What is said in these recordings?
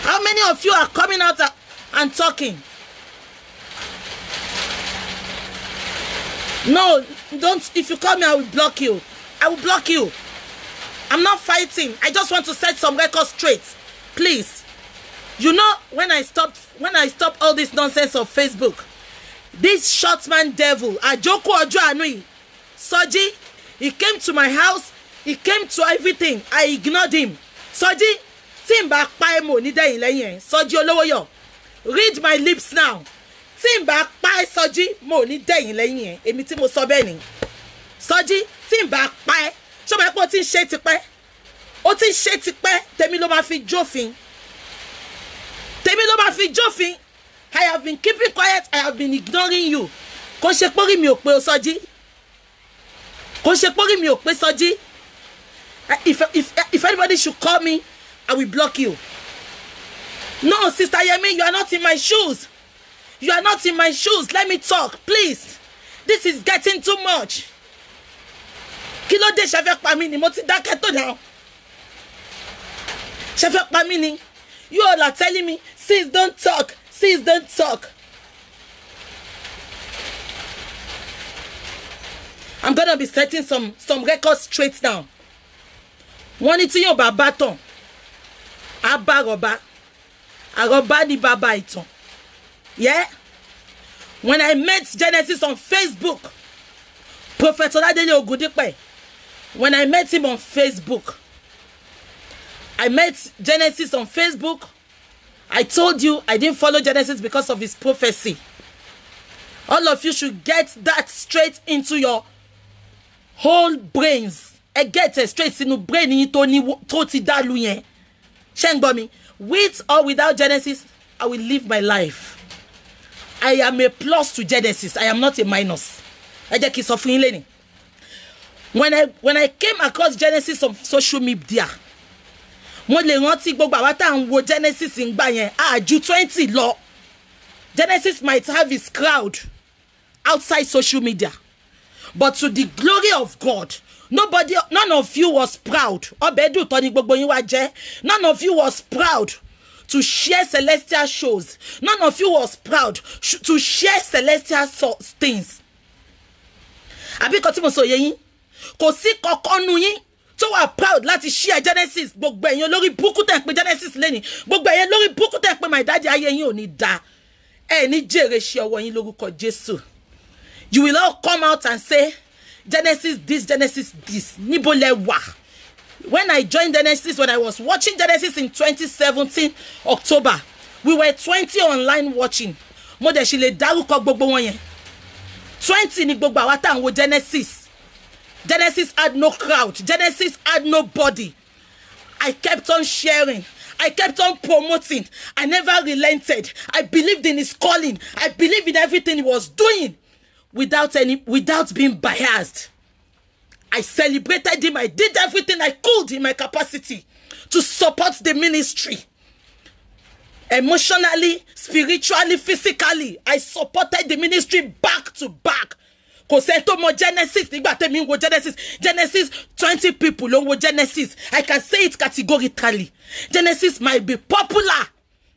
How many of you are coming out and talking? No, don't. If you call me, I will block you. I will block you. I'm not fighting. I just want to set some records straight. Please. You know, when I stopped all this nonsense of Facebook, this shortman devil, Ajoko Ojo Anui, Soji, he came to my house, he came to everything. I ignored him. Soji, Timba Paimo Nida Ileyen, Soji Olowoyo. Read my lips now. Timba Pai Soji Mo Nida Ileyen, Emi tí mo sọ bẹ́ẹ̀ ni. Soji, Timba Pai, ṣó ma pé ó ti ń ṣe tipẹ́. Ó ti ń ṣe tipẹ́, tèmi ló máa fi jófin. Tèmi ló máa fi jófin. I have been keeping quiet. I have been ignoring you. Kò ṣe pori mi ò pé o Soji. Kò ṣe pori mi ò pé Soji. If anybody should call me, I will block you. No, Sister Yemi, you are not in my shoes. You are not in my shoes. Let me talk, please. This is getting too much. Kí ló dé ṣe fẹ́ pa mí ni, mo ti dákẹ́ tó now. Ṣe fẹ́ pa mí ni. You all are telling me, sis, don't talk. Sis, don't talk. I'm gonna be setting some records straight now. Wọ́n ní tí yóò bá bá tán, á bá rọ̀bá. Àrọ̀bá ni bàbá ìtàn. Yeah? When I met Genesis on Facebook, Prophet Oladele Ogundipe, when I met him on Facebook, I met Genesis on Facebook. I told you I didn't follow Genesis because of his prophecy. All of you should get that straight into your whole brains. I get it straight in your brain. With or without Genesis, I will live my life. I am a plus to Genesis. I am not a minus. When I came across Genesis on social media, mo lè rántí gbogbo àwa tá ń wo Genesis ń gbà yẹn ju 20 lọ. Genesis might have his crowd outside social media, but to the glory of God, none of you was proud. Obedu Tony gbogbo yin wa jẹ́. None of you was proud to share celestial shows. None of you was proud to share celestial things. Àbí kò tí mo sọ yé yín, kò sí kankan nu yín tó wà proud láti share Genesis. Gbogbo ẹ̀yin lórí burúkú tẹ́ pé Genesis lẹ́ni. Gbogbo ẹ̀yin lórí burúkú tẹ́ pé my daddy ayé yín ò ní dá. Ẹ ní jèrè ṣe ọwọ́ yín lórúkọ Jésù. You will all come out and say, Genesis this, Genesis this. Níbo lẹ wà? When I joined Genesis, when I was watching Genesis in 2017, October, we were 20 online watching. Mo dẹ̀ ṣì lè dárúkọ gbogbo wọn yẹn. 20 ni gbogbo àwa tá ń wo Genesis. Genesis had no crowd. Genesis had nobody. I kept on sharing. I kept on promoting. I never relented. I believed in his calling. I believed in everything he was doing without being biased. I celebrated him. I did everything I could in my capacity to support the ministry. Emotionally, spiritually, physically, I supported the ministry back to back. Genesis, Genesis, 20 people on Genesis. I can say it categorically. Genesis might be popular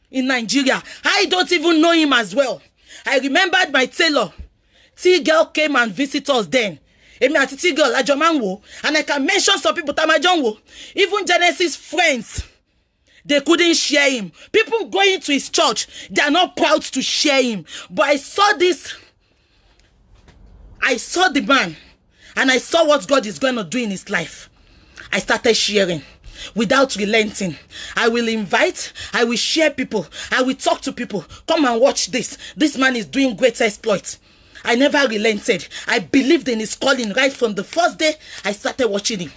in Nigeria. I don't even know him as well. I remembered my tailor. T-Girl came and visited us then. T-Girl, and I can mention some people, even Genesis friends. They couldn't share him. People going to his church, they are not proud to share him. But I saw this. I saw the man and I saw what God is going to do in his life. I started sharing without relenting. I will invite, I will share people, I will talk to people. Come and watch this. This man is doing great exploits. I never relented. I believed in his calling right from the first day I started watching him.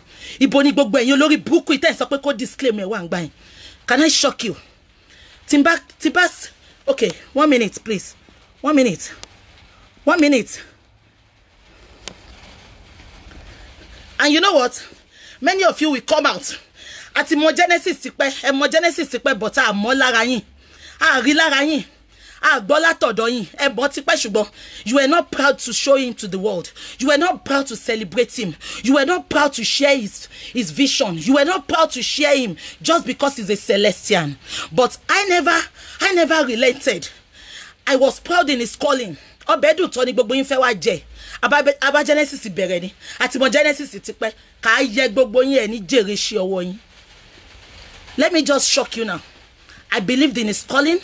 Can I shock you? Timbas, okay, 1 minute, please. 1 minute. 1 minute. And you know what? Many of you will come out. Ati mo Genesis ti pẹ́, ẹ mo Genesis ti pẹ́, but a mo lára yín. A rí lára yín. Agbola Todoyin, you were not proud to show him to the world. You were not proud to celebrate him. You were not proud to share his vision. You were not proud to share him just because he's a Celestian. But I never relented. I was proud in his calling. Obedu Tony gbogbo yin fẹ́ wá jẹ. Aba Genesis bẹ̀rẹ̀ ni. Àti mo Genesis ti pẹ́. Ká yẹ gbogbo yin ẹ ní jèrè ṣe ọwọ́ yin. Let me just shock you now. I believed in his calling.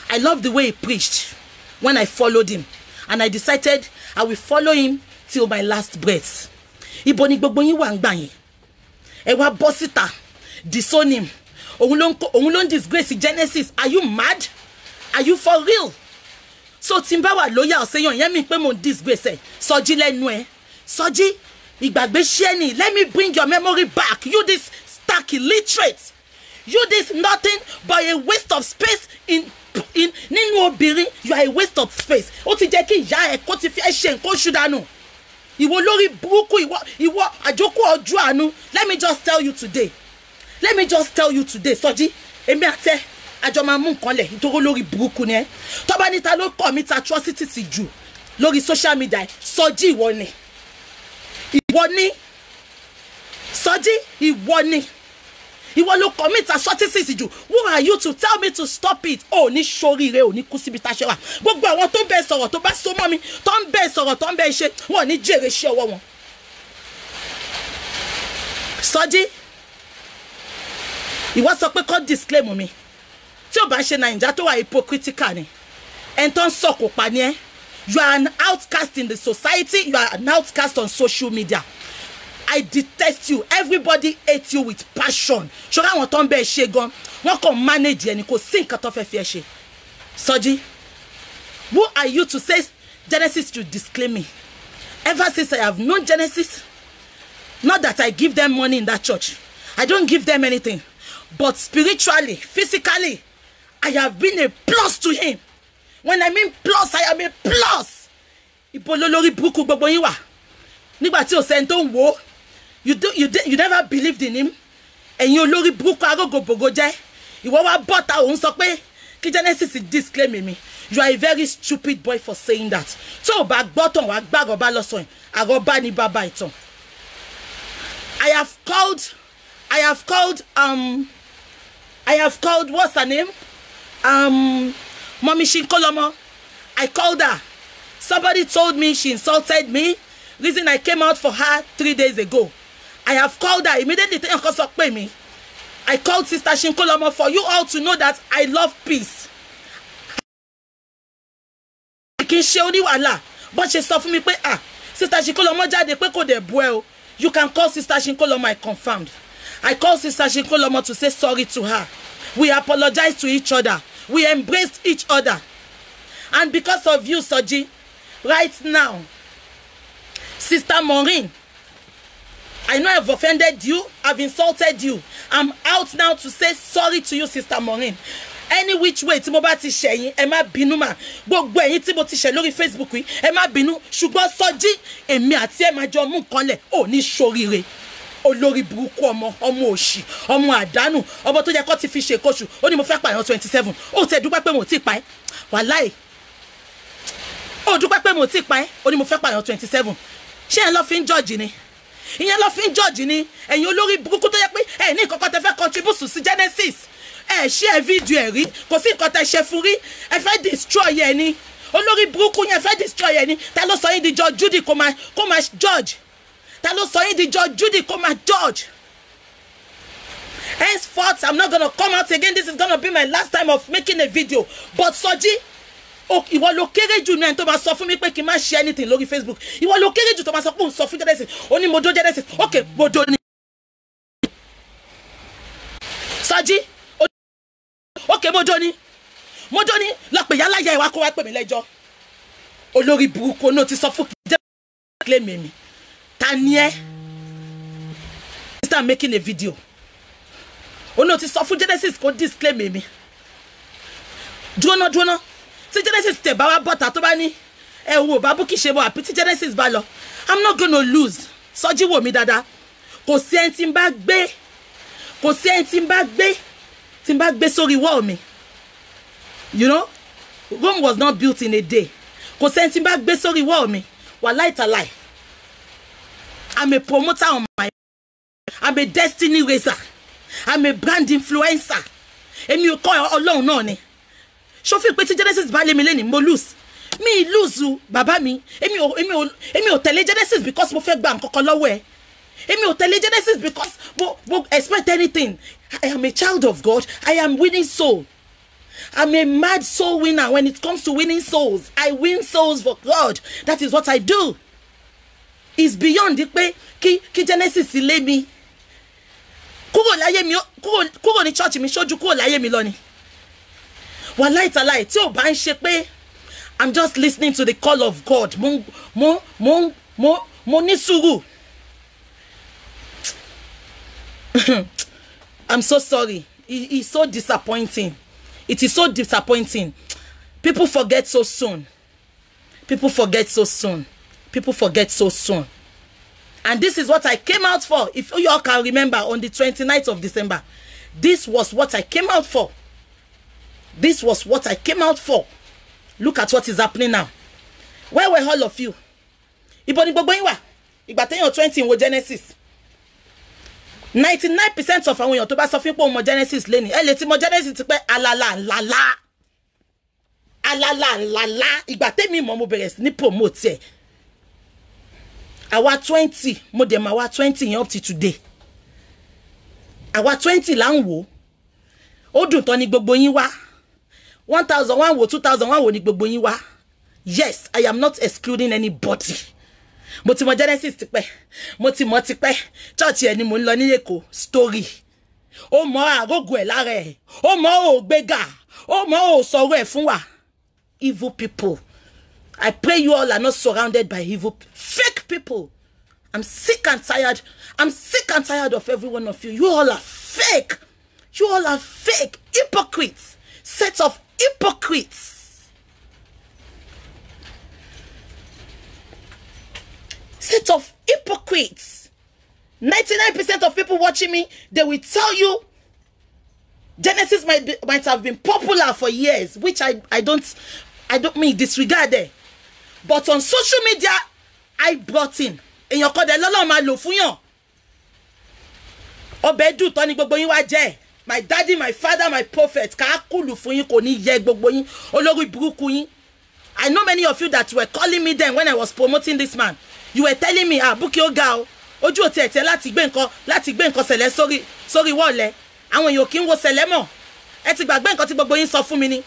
I loved the way he preached when I followed him. And I decided I will follow him till my last breath. Ibo ni gbogbo yin wà ńgbà yẹn. Ẹ wá bọ́ síta. Disown him. Òun ló ń disgrace Genesis. Are you mad? Are you for real? So Timbawa lawyer ọ̀sẹ̀yàn yẹn mi pé mo disgrace ẹ̀. Sọjí lẹ́nu ẹ̀. Sọjí ìgbàgbé ṣẹ́ ni. Let me bring your memory back. You this stark illiterate. You this nothing but a waste of space in nínú obìnrin. You are a waste of space. Ó ti jẹ́ kí ìyá ẹ̀ kó ti fi ẹ́ ṣe nǹkan oṣù dànù. Ìwọ lórí burúkú ìwọ àjókòó ọjọ́ àánú. Let me just tell you today. Sọjí èmi àtẹ àjọ máa mú nǹkan lẹ̀ nítorí lórí burúkú ni ẹ́. Tó bá níta ló commit atrocity sí jù lórí social media. Sọjí ìwọ ni. Sọjí ìwọ ni. Ìwọ ló commit atrocity sí jù. Who are you to tell me to stop it? Oh, ní ṣoríire ò ní kú síbi tá ṣe wà. Gbogbo àwọn tó ń bẹ sọ̀rọ̀ tó bá so mọ́ mi tó ń bẹ sọ̀rọ̀ tó ń bẹ ṣe wọ́n ní jèrè ṣe ọwọ́ wọn. Sọjí ìwọ sọ pé kó disclaim mi. Tí ó bá ṣe Naija tó wà hypocritical ni. En tó ń sọ̀kò pa ni ẹ́. You are an outcast in the society. You are an outcast on social media. I detest you. Everybody hates you with passion. Ṣọ́ra àwọn tó ń bẹ ṣe gan. Wọ́n kàn manage ẹni kò sí nǹkan tó fẹ́ fi ẹ ṣe. Sọjí, who are you to say Genesis should disclaim me? Ever since I have known Genesis, not that I give them money in that church. I don't give them anything. But spiritually, physically, I have been a plus to him. When I mean plus, I am a plus. Ibo lórí burúkú gbogbo yín wà. Nígbà tí o ṣe ń tó ń wò, you never believed in him. Ẹ̀yin olórí burúkú arógòbògò jẹ́. Ìwọ wá bọ́ta òun sọ pé kí Genesis disclaim me. You are a very stupid boy for saying that. Tó o bá gbọ́ tán wá gbá àrọ́bá lọ́sàn-án. Àrọ́bá ni bàbá ìtàn. I have called what's her name? Mommy Shinkolomo. I called her. Somebody told me she insulted me. Reason I came out for her 3 days ago. I have called her immediately. I called Sister Shinkolomo for you all to know that I love peace. Kì í ṣe oníwàhálà. But she sọ fún mi pé Sister Shinkolomo jáde pé kò dé bú ẹ o. You can call Sister Shinkolomo. I confirmed. I called Sister Shinkolomo to say sorry to her. We apologized to each other. We embraced each other. And because of you, Soji, right now, Sister Maureen, I know I've offended you. I've insulted you. I'm out now to say sorry to you, Sister Maureen. Any which way tí mo bá ti ṣe yín, ẹ má bínú mà. Gbogbo ẹ̀yin tí mo ti ṣe lórí Facebook yìí, ẹ má bínú. Ṣùgbọ́n Soji, èmi àti ẹ máa jọ mú nǹkan lẹ̀. Ò ní ṣoríire. Olórí burúkú ọmọ òṣì, ọmọ àdánù, ọmọ tó jẹ́ kó ti fi ṣe kóṣù. Ó ní mo fẹ́ pààyàn 27. Ó tẹ̀ dúpẹ́ pé mo ti pa ẹ́. Wàláì. Ó dúpẹ́ pé mo ti pa ẹ́. Ó ní mo fẹ́ pààyàn 27. Ṣé ẹ lọ fi ń judge ni? Ìyẹn lọ fi ń judge ni. Ẹ̀yin olórí burúkú tó jẹ́ pé ẹ ní nǹkan kan tẹ́ fẹ́ contribute sí Genesis. Ẹ share video ẹ rí. Kò sí nǹkan tẹ́ ṣe fún rí. Ẹ fẹ́ destroy ẹ ni. Olórí burúkú yẹn fẹ́ destroy ẹ ni. Ta ló sọ yín di Judge Judy kó máa judge? Ta ló sọ yín di Judge Judy kó máa judge? Henceforth, I'm not gonna come out again. This is gonna be my last time of making a video. But Soji, ìwọ ló kéré jù ní ẹni tó máa sọ fún mi pé kí n má share anything lórí Facebook. Ìwọ ló kéré jù tó máa sọ pé òun sọ fún Genesis. Ó ní mo do Genesis. Okay, mo do ni. Soji, okay, mo do ni. Mo do ni. Lọ pè yálà ya ìwà kó wá pè mí lẹ́jọ́. Olórí burúkú náà ti sọ fún claim me. Taniye. Start making a video. Oh no, ti sọ fún Genesis kó disclaim me. Dúró. Tí Genesis tẹ̀ bá wá bọ́ta tó bá ní ẹ wo babu kì í ṣe bọ́ àbí tí Genesis bá lọ. I'm not gonna lose. Sọjí wò mí dáadáa. Kò sí ẹni tí ń bá gbé. Kò sí ẹni tí ń bá gbé. Tí ń bá gbé sórí wall mi. You know? Rome was not built in a day. Kò sẹ́ni bá gbé sórí wall mi. Wallahi talai. I'm a promoter on my. I'm a destiny raiser. I'm a brand influencer. Èmi ò kọ́ Ọlọ́run náà ni. Ṣó fi pé tí Genesis bá lé mi lẹ́ni mo lose. Mi lose o bàbá mi. Èmi ò tẹ̀lé Genesis because mo fẹ́ gba nǹkan kan lọ́wọ́ ẹ̀. Èmi ò tẹ̀lé Genesis because mo expect anything. I am a child of God. I am winning soul. I'm a mad soul winner when it comes to winning souls. I win souls for God. That is what I do. It's beyond the pé kí Genesis lé mi. Kúrò láyé mi, kúrò ní church mi, ṣojú kúrò láyé mi lọ ni. Wallahi talai, tí ò bá ń ṣe pé I'm just listening to the call of God. Mo ní sùúrù. I'm so sorry. It's so disappointing. It is so disappointing. People forget so soon. People forget so soon. People forget so soon. And this is what I came out for. If you all can remember, on the 29th of December, this was what I came out for. This was what I came out for. Look at what is happening now. Where were all of you? Ibo ni gbogbo yín wà? Ìgbà téèyàn 20 wo Genesis. 99% of àwọn èèyàn tó bá sọ fún pé mo Genesis lẹ́ni. Ẹ lè ti mo Genesis ti pé alala lala. Alala lala. Ìgbà tèmi mo bẹ̀rẹ̀ sí ní promote ẹ̀. Àwa 20, mo dem àwa 20 yẹn up to today. Àwa 20 là ń wò. Ó dùn tán ni gbogbo yín wá. 1,001 wo 2,001 wo ni gbogbo yín wá. Yes, I am not excluding anybody. Mo ti mo Genesis ti pẹ́. Mo ti pẹ́. Church ẹ ni mo ń lọ ní Èkó story. Ó mọ àgógò ẹ̀ lára ẹ̀. Ó mọ ò gbéga. Ó mọ ò sọ̀rọ̀ ẹ̀ fún wa. Evil people. I pray you all are not surrounded by evil fake people. I'm sick and tired. I'm sick and tired of every one of you. You all are fake. You all are fake. Hypocrites. Set of hypocrites. Set of hypocrites. 99% of people watching me, they will tell you Genesis might have been popular for years, which I don't mean disregard it. But on social media, I brought in. And your code lolo ma lo fún yàn. Obedu tó ní gbogbo yín wá jẹ́. My daddy, my father, my prophet. Ká kúlù fún yín kò ní yẹ gbogbo yín. Olórí burúkú yín. I know many of you that were calling me then when I was promoting this man. You were telling me, Bukky ó ga o. Ojú ò tiẹ̀ tẹ́ láti gbé nǹkan ṣẹlẹ̀ sórí wall ẹ̀. Àwọn èèyàn kì í wo ṣẹlẹ̀ mọ́. Ẹ ti gbàgbé nǹkan tí gbogbo yín sọ fún mi ni.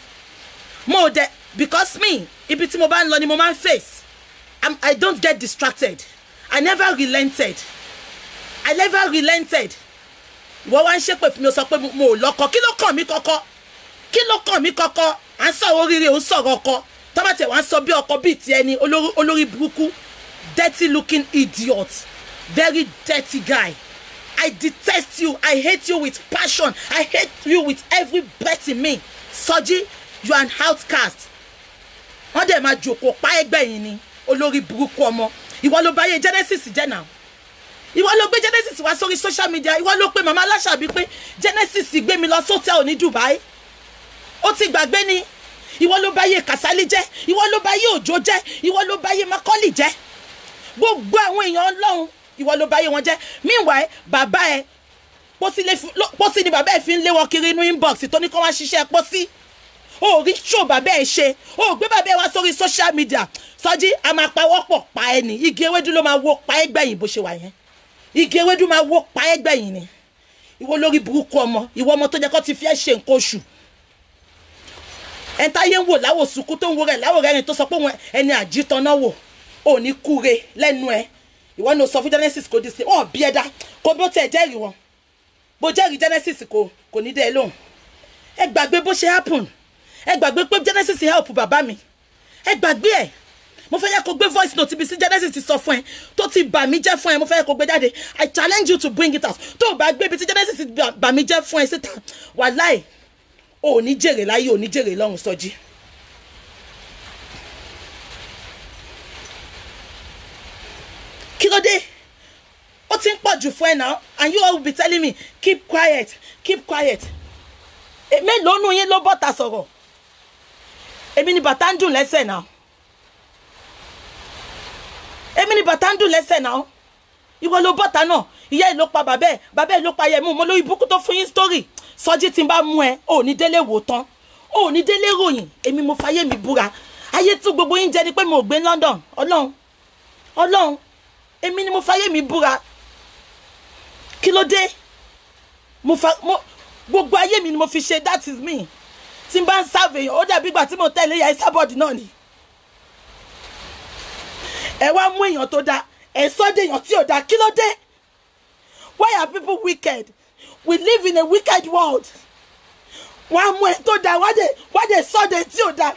Mo de because me, ibi tí mo bá ń lọ ni mo máa ń face. I don't get distracted. I never relented. Wọ́n wá ń ṣépè fún mi ó sọ pé mo ò lọ́kọ. Kí ló kàn mí kọ́kọ́? À ń sọ̀rọ̀ oríire, ò ń sọ̀rọ̀ ọkọ. Tọ́mọ̀tẹ̀ wá ń sọ bí ọkọ bíi ti ẹni olórí burúkú. Dirty looking idiot. Very dirty guy. I detest you. I hate you with passion. I hate you with every breath in me. Soji, you are an outcast. Wọ́n dẹ̀ máa jòkó pa ẹgbẹ́ yìí ni. Olórí burúkú ọmọ. Ìwọ ló báyé Genesis jẹ́ náà. Ìwọ ló gbé Genesis wá sórí social media. Ìwọ ló pe Mama Aláṣàbí pé Genesis gbé mi lọ sótẹ́ẹ̀lì ní Dubai. Ó ti gbàgbé ni. Ìwọ ló báyé Kasali jẹ́. Ìwọ ló báyé Òjó jẹ́. Ìwọ ló báyé Macaulay jẹ́. Gbogbo àwọn èèyàn Ọlọ́run ìwọ ló báyé wọn jẹ́. Meanwhile, bàbá ẹ pósí ni bàbá ẹ fi ń lé wọn kiri inú inbox tó ní kó wá ṣiṣẹ́ pósí. O rí show bàbá ẹ ṣe. O gbé bàbá ẹ wá sórí social media. Sọjí a máa pa wọ́pọ̀ pa ẹ ní. Igi ewédú ló máa wó pa ẹ gbẹ̀yìn bó ṣe wà yẹn. Igi ewédú máa wó pa ẹ gbẹ̀yìn ni. Ìwọ lórí burúkú ọmọ. Ìwọ ọmọ tó jẹ́ kó ti fi ẹ́ ṣe nǹkan oṣù. Ẹ̀ńtáyé ń wò láwò sùkú tó ń wo rẹ̀ láwò rẹ̀ tó sọ pé ẹni àjítọ́ náà wò. Ò ní kúre lẹ́nu ẹ. Ìwọ ní o sọ fún Genesis kò dé sí. Wọ́n bí ẹ̀dá. Kò bí ó tẹ̀ jẹ́rìí wọn. Bó jẹ́rìí Genesis kò ní dẹ́ lóhùn. Ẹ gbàgbé bó ṣe happen. Ẹ gbàgbé pé Genesis help bàbá mi. Ẹ gbàgbé ẹ̀. Mo fẹ́ yẹ kó gbé voice note ibi sí Genesis sọ fún ẹ. Tó ti bà mí jẹ́ fún ẹ. Mo fẹ́ yẹ kó gbé jáde. I challenge you to bring it out. Tó bá gbé ibi tí Genesis bà mí jẹ́ fún ẹ síta. Wàláì. Ò ní jèrè láyé, ò ní jèrè lọ́run Sọjí. Kí ló dé? Ó ti ń pọ̀ jù fún ẹ now, and you all will be telling me keep quiet. Mélòó nù yín ló bọ́ta sọ̀rọ̀? èmi ni bàtà ń dùn lẹ́sẹ̀ náà. Èmi ni bàtà ń dùn lẹ́sẹ̀ náà. Ìwọ ló bọ́ta náà. Ìyá ẹ̀ ló pa bàbá ẹ̀ ló pa Yẹmú. Mo lórí burúkú tó fún yín story. Sọjí tí n bá mú ẹ, ò ní délé wò tán. Ò ní délé ròyìn. Èmi mo fayé mi búra. Ayé tí gbogbo yín jẹ́ ni pé mo gbé London. Ọlọ́run. Èmi ni mo fayé mi búra. Kí ló dé? Gbogbo ayé mi ni mo fi ṣe, that is me. Tí n bá ń serve èèyàn, ó dàbí ìgbà tí mo tẹ̀lé ìyá Ìsábọ̀dì náà ni. Ẹ wá mú èèyàn tó dáa, ẹ sọ dé èèyàn tí ò dáa. Kí ló dé? Why are people wicked? We live in a wicked world. Wọ́n á mú ẹ tó dáa, wá dé sọ dé tí ò dáa.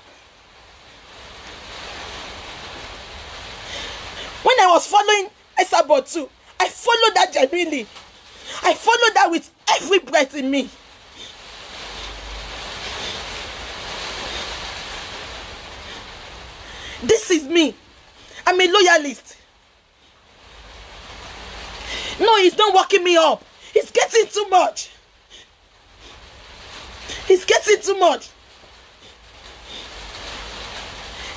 When I was following Esabod too, I followed that genuinely. I followed that with every breath in me. This is me. I'm a loyalist. No, he's not working me up. He's getting too much. He's getting too much.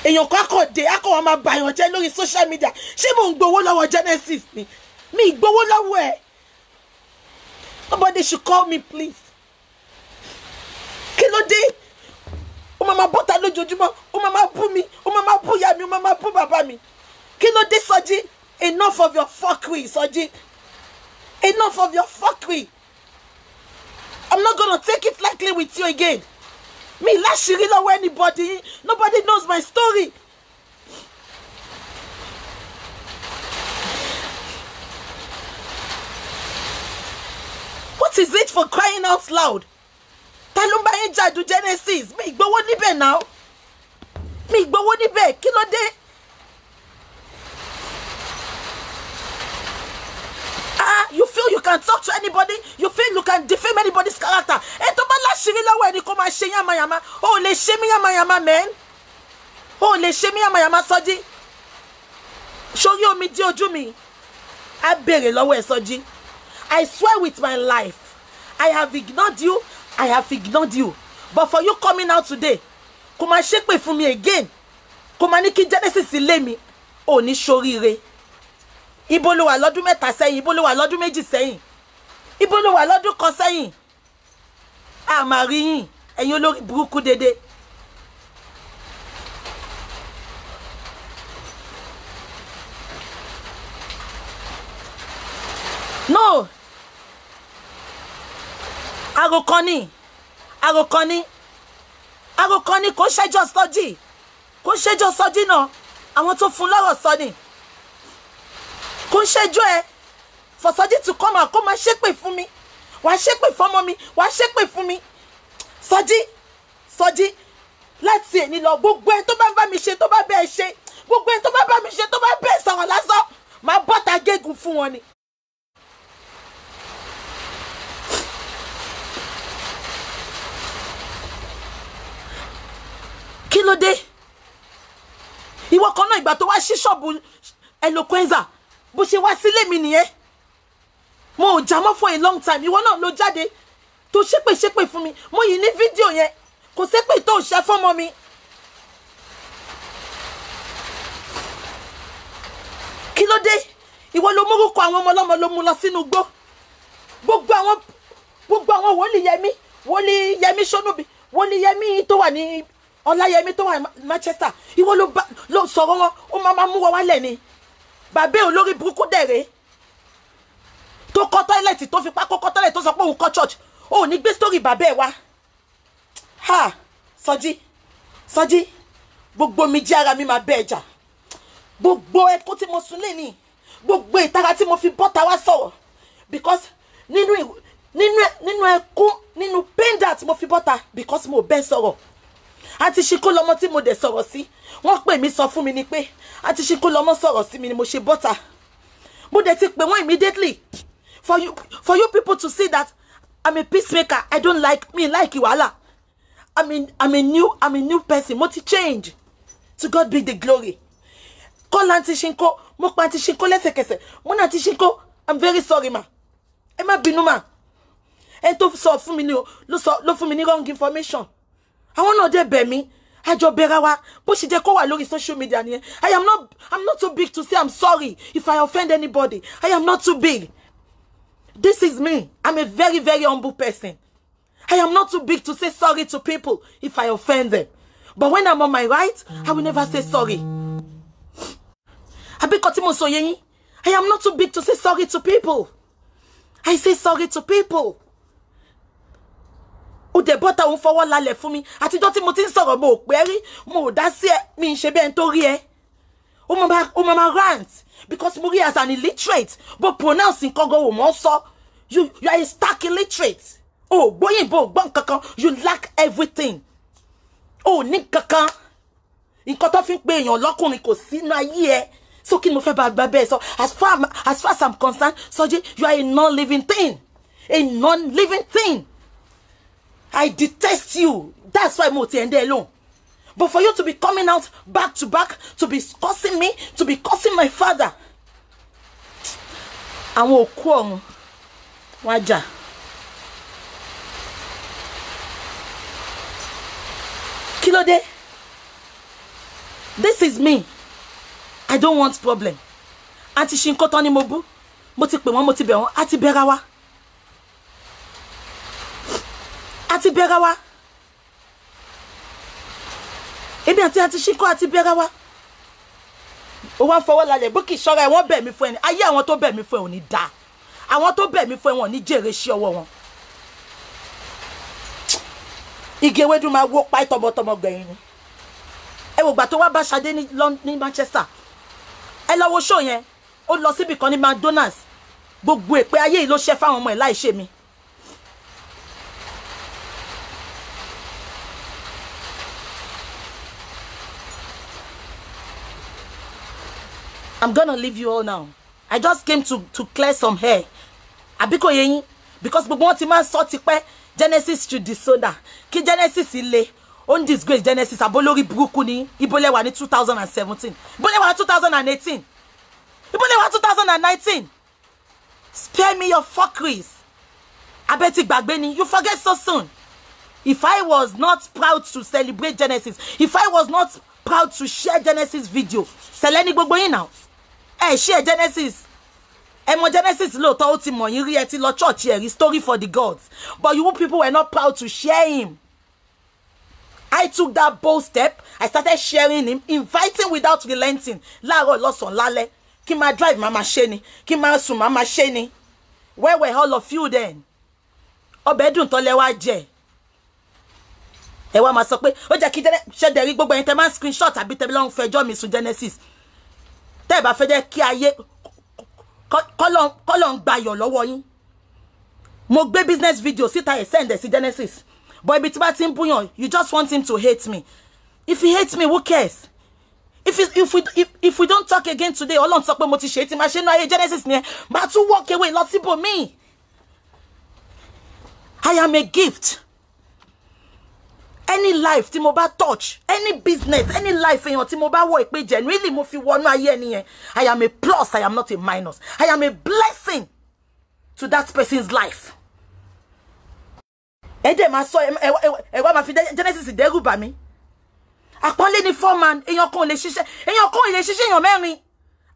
Èèyàn kan akọ̀dé akọ̀wà máa bàyàn jẹ́ lórí social media. Ṣé mo ń gbowó lọ́wọ́ Genesis ni? Mi gbowó lọ́wọ́ ẹ̀. Nobody should call me, please. Kí ló dé? O máa bọ́ta lójoojúmọ́. O máa bú mi. O máa bú ìyá mi. O máa bú bàbá mi. Kí ló dé, Sọjí? Enough of your fuckery, Sọjí. Enough of your fuckery. I'm not gonna take it lightly with you again. Me láṣìírí lọ́wọ́ anybody. Nobody knows my story. What is it for crying out loud? Ta ló ń bá yín jà du Genesis? Mi gbowó níbẹ̀ now. Mi gbowó níbẹ̀. Kí ló dé? You feel you can talk to anybody? You feel you can defame anybody's character? Tó bá láṣìírí lọ́wọ́ ẹni kó máa ṣe yamayama. Ó lè ṣe mí yamayama, man. Ó lè ṣe mí yamayama, Sọjí. Sórí omi di ojú mi. A béèrè lọ́wọ́ ẹ, Sọjí. I swear with my life, I have ignored you. I have ignored you. But for you coming out today, kó máa ṣépè fún mi again. Kó máa ní kí Genesis lé mi. Ó ní ṣoríire. Ibo ló wà lọ́dún mẹ́ta sẹ́yìn, ibo ló wà lọ́dún méjì sẹ́yìn, ibo ló wà lọ́dún kan sẹ́yìn. A máa rí yín, ẹ̀yin olórí burúkú dédé. No. Àròkàn ni kò ṣẹjọ́ Sọjí. Kò ṣẹjọ́ Sọjí náà. Àwọn tó fún lọ́rọ̀ sọ ni. Kò ṣẹjọ́ ẹ. For Sọjí to come out, kó máa ṣépè fún mi. Wàá ṣépè fọ́mọ mi, wàá ṣépè fún mi. Sọjí, láti èní lọ, gbogbo ẹ tó bá bá mi ṣe, tó bá bẹ́ẹ̀ ṣe, gbogbo ẹ tó bá bá mi ṣe, tó bá bẹ́ẹ̀ sọ̀rọ̀ lásán, máa bọ́ta gégùn fún wọn ni. Kí ló dé? Ìwọ kan náà ìgbà tó wá sí ṣọ́ọ̀bù Eloquenza, bó ṣe wá sílé mi nìyẹn. Mo ò jámọ́ for a long time. Ìwọ náà ló jáde tó ṣépè fún mi. Mo yìí ní fídíò yẹn. Kò ṣépè tó ṣe fọ́mọ mi. Kí ló dé? Ìwọ ló mórúkọ àwọn ọmọ ọlọ́mọ ló mú lọ sínú igbó. Gbogbo àwọn wòlíì Yẹmí Ṣónúbì, wòlíì Yẹmí tó wà ní Ọláyẹmí tó wà ní Manchester. Ìwọ ló sọ̀rọ̀ wọn, ó máa mú wọn wálẹ̀ ni. Bàbá olórí burúkú dẹ̀rẹ̀ tó kọ́ tọ́ílẹ̀tì tó fi pákó kọ́ tọ́ílẹ̀tì tó sọ pé òun kọ́ church. Ó ní gbé story bàbá ẹ̀ wá. Ha! Sọjí, gbogbo mi jẹ́ ara mi máa bẹ́ ẹja. Gbogbo ẹkún tí mo sùn lé ní, gbogbo ìtara tí mo fi bọ́ta wá sọ̀rọ̀. Because nínú ẹkún, nínú pain that mo fi bọ́ta, because mo bẹ́ sọ̀rọ̀. Àti Ṣíkú lọmọ tí mo dẹ̀ sọ̀rọ̀ sí. Wọ́n pè mí sọ fún mi ni pé àti Ṣíkú lọmọ sọ̀rọ̀ sí mi ni mo ṣe bọ́ta. Mo dẹ̀ ti pè wọ́n immediately. For you people to see that I'm a peacemaker. I don't like wàhálà. I'm a new person. Mo ti change. To God be the glory. Call Aunty Shinko. Mo pa Aunty Shinko lẹ́sẹ̀kẹsẹ̀. Mo na Aunty Shinko, I'm very sorry ma. Ẹ má bínú ma. Ẹ tó sọ fún mi ni o, ló fún mi ní wrong information. Àwọn náà dẹ̀ bẹ̀ mí. Ajo berawa, bó ṣe jẹ́ kó wà lórí social media nìyẹn. I'm not too big to say I'm sorry if I offend anybody. I am not too big. This is me. I'm a very, very humble person. I am not too big to say sorry to people if I offend them. But when I'm on my right, I will never say sorry. I am not too big to say sorry to people. I say sorry to people. O de bota un fọwọ́ lálẹ̀ fún mi. Àtijọ́ tí mo ti ń sọ̀rọ̀ mo pé rí, mo dá sí ẹ, mi ń ṣe bẹ́ẹ̀ nítorí ẹ. O mama rant because mo rí as an illiterate, but pronouncing kogo o mo sọ. You are a stark illiterate. Oh, gbóyìnbó gbọ́n kankan, you lack everything. Oh, ní kankan. Nǹkan tó fi ń pe èèyàn lọ́kùnrin kò sí nínú ayé ẹ. So kí ni mo fẹ́ bá gbà bẹ́ẹ̀ sọ? As far as I'm concerned, Soji, you are a non-living thing. A non-living thing. I detest you. That's why mo ti ende alone. But for you to be coming out back to back, to be cursing me, to be cursing my father. Àwọn òkú ọ̀run wájà. Kí ló dé? This is me. I don't want problem. Auntie Shinko tán ni mo bú. Mo ti pè wọ́n, mo ti bẹ̀ wọ́n, àti bẹ̀ra wa. Àti bẹ̀ra wa. Èmi àti Auntie Shinko àti bẹ̀ra wa. Ó wá fọwọ́ lálẹ̀ bó kì í ṣọ́ra ẹ̀ wọ́n bẹ̀ mí fún ẹni. Ayé àwọn tó bẹ̀ mí fún ẹ ò ní dá. Àwọn tó bẹ̀ mí fún ẹ wọ́n ní jèrè sí ọwọ́ wọn. Igi ewédú máa wó pa tọmọtọmọ gbẹ̀yìn ni. Ẹ wò gbà tó wá bá Ṣadé ní Manchester. Ẹ lọ wo show yẹn. Ó lọ síbì kan ní McDonald's. Gbogbo èpè ayé yìí ló ṣe fáwọn ọmọ ẹ̀ láì ṣe mi. I'm gonna leave you all now. I just came to clear some hair. Àbíkò yẹn because gbogbo wọn ti máa sọ tipẹ́ Genesis should disown. Kí Genesis ilé on disgrace Genesis abolórí burúkú ní ibolewa ní 2017. Ibolewa 2018. Ibolewa 2019. Spare me your fuckeries. Abeti gbàgbé ni. You forget so soon. If I was not proud to celebrate Genesis, if I was not proud to share Genesis video, Seleni gbogbo yín now. Share Genesis. Emo Genesis lóòótọ́ ó ti mọ̀ yín rí ẹ ti lọ church here, story for the gods. But you people were not proud to share him. I took that bold step. I started sharing him, inviting without relenting. Láàárọ̀ lọ́sàn lálẹ́. Kí máa drive mama ṣe ni. Kí máa sùn mama ṣe ni. Where were all of you then? Ọbẹ̀ dùn tó lẹ wá jẹ. Ẹ wá máa sọ pé ó jẹ́ kí ṣe dẹ̀rí gbogbo ẹ̀yin tẹ́ máa screenshot àbí tẹ́ lọ́n fẹjọ́ mi sùn Genesis. Tẹ́ bá fẹ́ jẹ́ kí ayé kọ́lọ̀ ń gbayọ̀ lọ́wọ́ yín. Mo gbé business video síta ẹ̀ send ẹ̀ sí Genesis. But ibi tí bá ti ń búyàn, you just want him to hate me. If he hates me, who cares? If we don't talk again today, Ọlọ́run sọ pé mo ti ṣe tí máa ṣe nú ayé Genesis ni ẹ, máa tún walk away lọ síbò mí. I am a gift. Any life tí mo bá touch, any business, any life èèyàn tí mo bá wọ ìpè genuinely mo fi wọnú ayé ẹni yẹn. I am a plus, I am not a minus. I am a blessing to that person's life. Ede ma sọ ẹ wá ma fi Genesis dẹ́rù bà mí. Àpọ́nlé ni foreman, èèyàn kan lè ṣiṣẹ́, èèyàn kan lè ṣiṣẹ́ èèyàn mẹ́rin.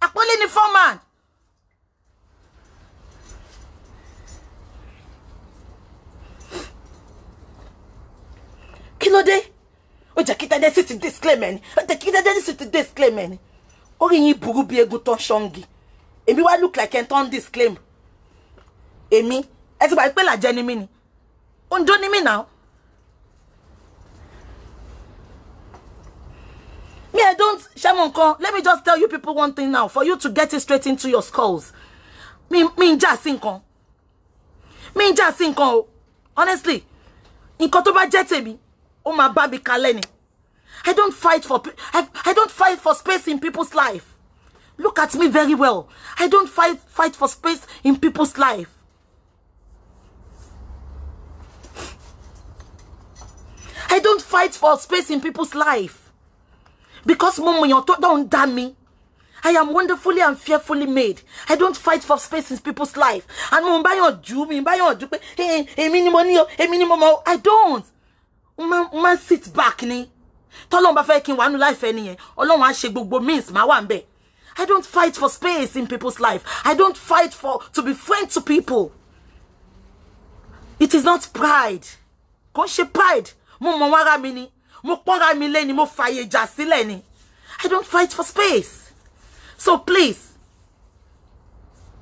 Àpọ́nlé ni foreman. Kí ló dé? Ó jẹ́ kí Genesis ti disclaimer ni. Ó jẹ́ kí Genesis ti disclaimer ni. Orí yín burú bí egun tó ṣọ́ngi. Èmi wá look like ẹn tó ń disclaim. Èmi, ẹ ti gbà pé làjẹ́ ni mí ni. Ondo ni mí now. Me, I don't, Shamonko, let me just tell you people one thing now, for you to get it straight into your skulls. Me nja sinko. Me nja sinko. Honestly, nǹkan tó bá jẹ́ tèmi, ó máa bá mi kalẹ̀ ni. I don't fight for space in people's life. Look at me very well. I don't fight for space in people's life. I don't fight for space in people's life. Because Momo don't damn me. I am wonderfully and fearfully made. I don't fight for space in people's life. And I don't. Man sit back ni. Tọ́lọ́run bá fẹ́ kí n wà nínú life ẹni yẹn, Ọlọ́run á ṣe gbogbo means máa wà ńbẹ̀. I don't fight for space in people's life. I don't fight to be friends to people. It is not pride. Kò ṣe pride. Mo mọ̀ wára mi ni. Mo pọ́nra mi lé ni. Mo fàyè jà sílẹ̀ ni. I don't fight for space. So please,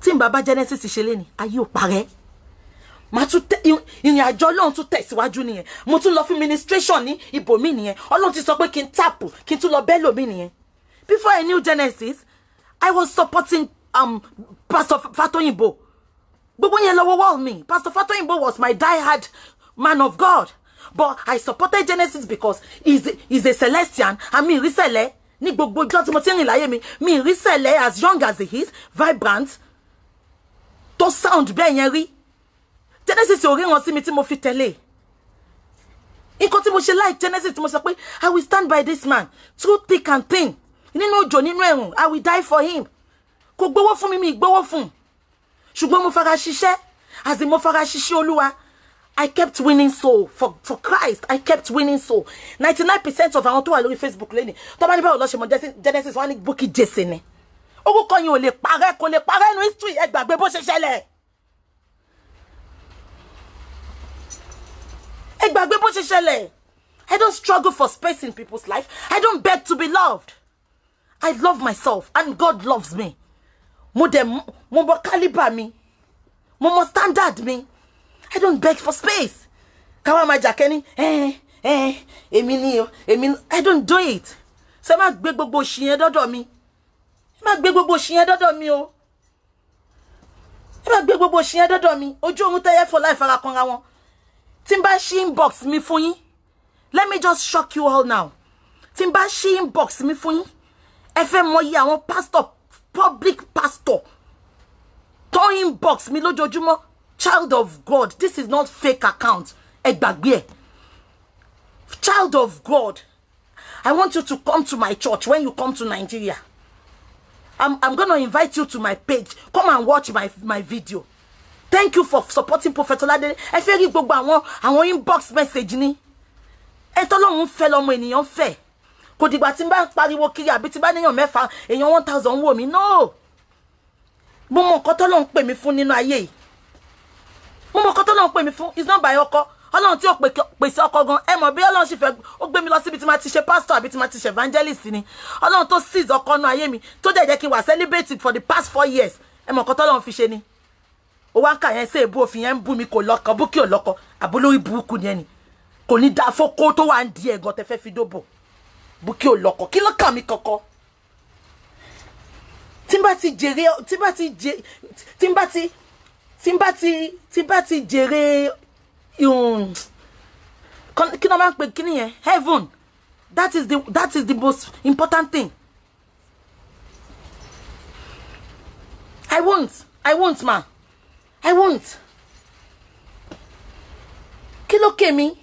tí n bàbá Genesis ṣe lé ni, ayé ò parẹ́. Ma tún ìrìn àjò Ọlọ́run tún tẹ̀síwájú nìyẹn. Mo tún lọ fún ministration ní ibòmí nìyẹn. Ọlọ́run ti sọ pé kí n tap, kí n tún lọ bẹ́ẹ̀ lòmí nìyẹn. Before I knew Genesis, I was supporting Pastor Fatoyinbo. Gbogbo yẹn lọ́wọ́ wall me. Pastor Fatoyinbo was my die-hard man of God. But I supported Genesis because he's a Celestian. And mi rí sẹ̀lẹ̀ ní gbogbo ọjọ́ tí mo ti rìn láyé mi. Mi rí sẹ̀lẹ̀ as young as he is, vibrant, tó sound bẹ́ẹ̀ yẹn rí. Genesis ò rí wọn sí mi tí mo fi tẹ̀lé. Nǹkan tí mo ṣe like Genesis tí mo sọ pé I will stand by this man through thick and thin. Nínú òjò nínú ẹ̀rùn, I will die for him. Kò gbowó fún mi, mi gbowó fún. Ṣùgbọ́n mo fara ṣiṣẹ́. As in mo fara ṣiṣẹ́ Olúwa. I kept winning soul for Christ. I kept winning soul. 99% of àwọn tó wà lórí Facebook lẹ́ni. Tó bá ní báwo lọ ṣe mọ Genesis wọ́n ní Bukky Jesse ni. Orúkọ yín ò lè parẹ́, kò lè parẹ́ nínú history. Ẹ gbàgbé bó ṣe ṣẹlẹ̀. Ẹ gbàgbé bó ṣe ṣẹlẹ̀. I don't struggle for space in people's life. I don't beg to be loved. I love myself and God loves me. Mo mọ caliber mi. Mo mọ standard mi. I don't beg for space. Kawa ma jakeni, èmi ni o, I don't do it. Ṣé má gbé gbogbo òṣì yẹn dọ́dọ̀ mi. Má gbé gbogbo òṣì yẹn dọ́dọ̀ mi o. Má gbé gbogbo òṣì yẹn dọ́dọ̀ mi. Ojú ohun tẹ́yẹ for life ara kanra wọn. Tí n bá ṣí inbox mi fún yín. Let me just shock you all now. Tí n bá ṣí inbox mi fún yín. Ẹ fẹ́ mọ iye àwọn pastor, public pastor, tó inbox mi lójoojúmọ́. Child of God, this is not fake account. Ẹ gbàgbé ẹ. Child of God, I want you to come to my church when you come to Nigeria. I'm going to invite you to my page. Come and watch my video. Thank you for supporting Prophet Oladele. Ẹ fẹ́ rí gbogbo àwọn inbox message ni. Ẹ tọ́lọ́run fẹ́ lọ́mọ ènìyàn fẹ́. Kò dìgbà tí n bá pariwo kiri àbí tí n bá níyàn mẹ́fà, èèyàn 1000 wò mí. No. Mo mọ nǹkan tọ́lọ́run pè mí fún nínú ayé yìí. Mo mọ nǹkan tọ́lọ́run pè mí fún. It's not by ọkọ. Ọlọ́run tí ó pèsè ọkọ gan. Ẹ mọ̀ bí Ọlọ́run sì fẹ́ ó gbé mi lọ síbi tí ma ti ṣe pastor àbí tí ma ti ṣe evangelist ni. Ọlọ́run tó seize ọkọ nínú ayé mi tó dẹ̀ jẹ́ kí n wà celebrated for the past 4 years. Ẹ mọ̀ nǹkan tọ́lọ́run fi ṣe ni. Ó wá ń kà yẹn ṣe èbú òfin yẹn ń bú mi kò lọ́kọ Bukky ò lọ́kọ àbólórí burúkú ni ẹni. Kò ní dá fókó tó wà ń di ẹ̀gàn tẹ fẹ́ fi dóbò. Bukky ò lọ́kọ kí ló kàn mí kọ́kọ́. Tí n bá ti jèrè kí ló máa ń pè kí nìyẹn heaven. That is the most important thing. I won't ma. I won't. Kí ló ké mi?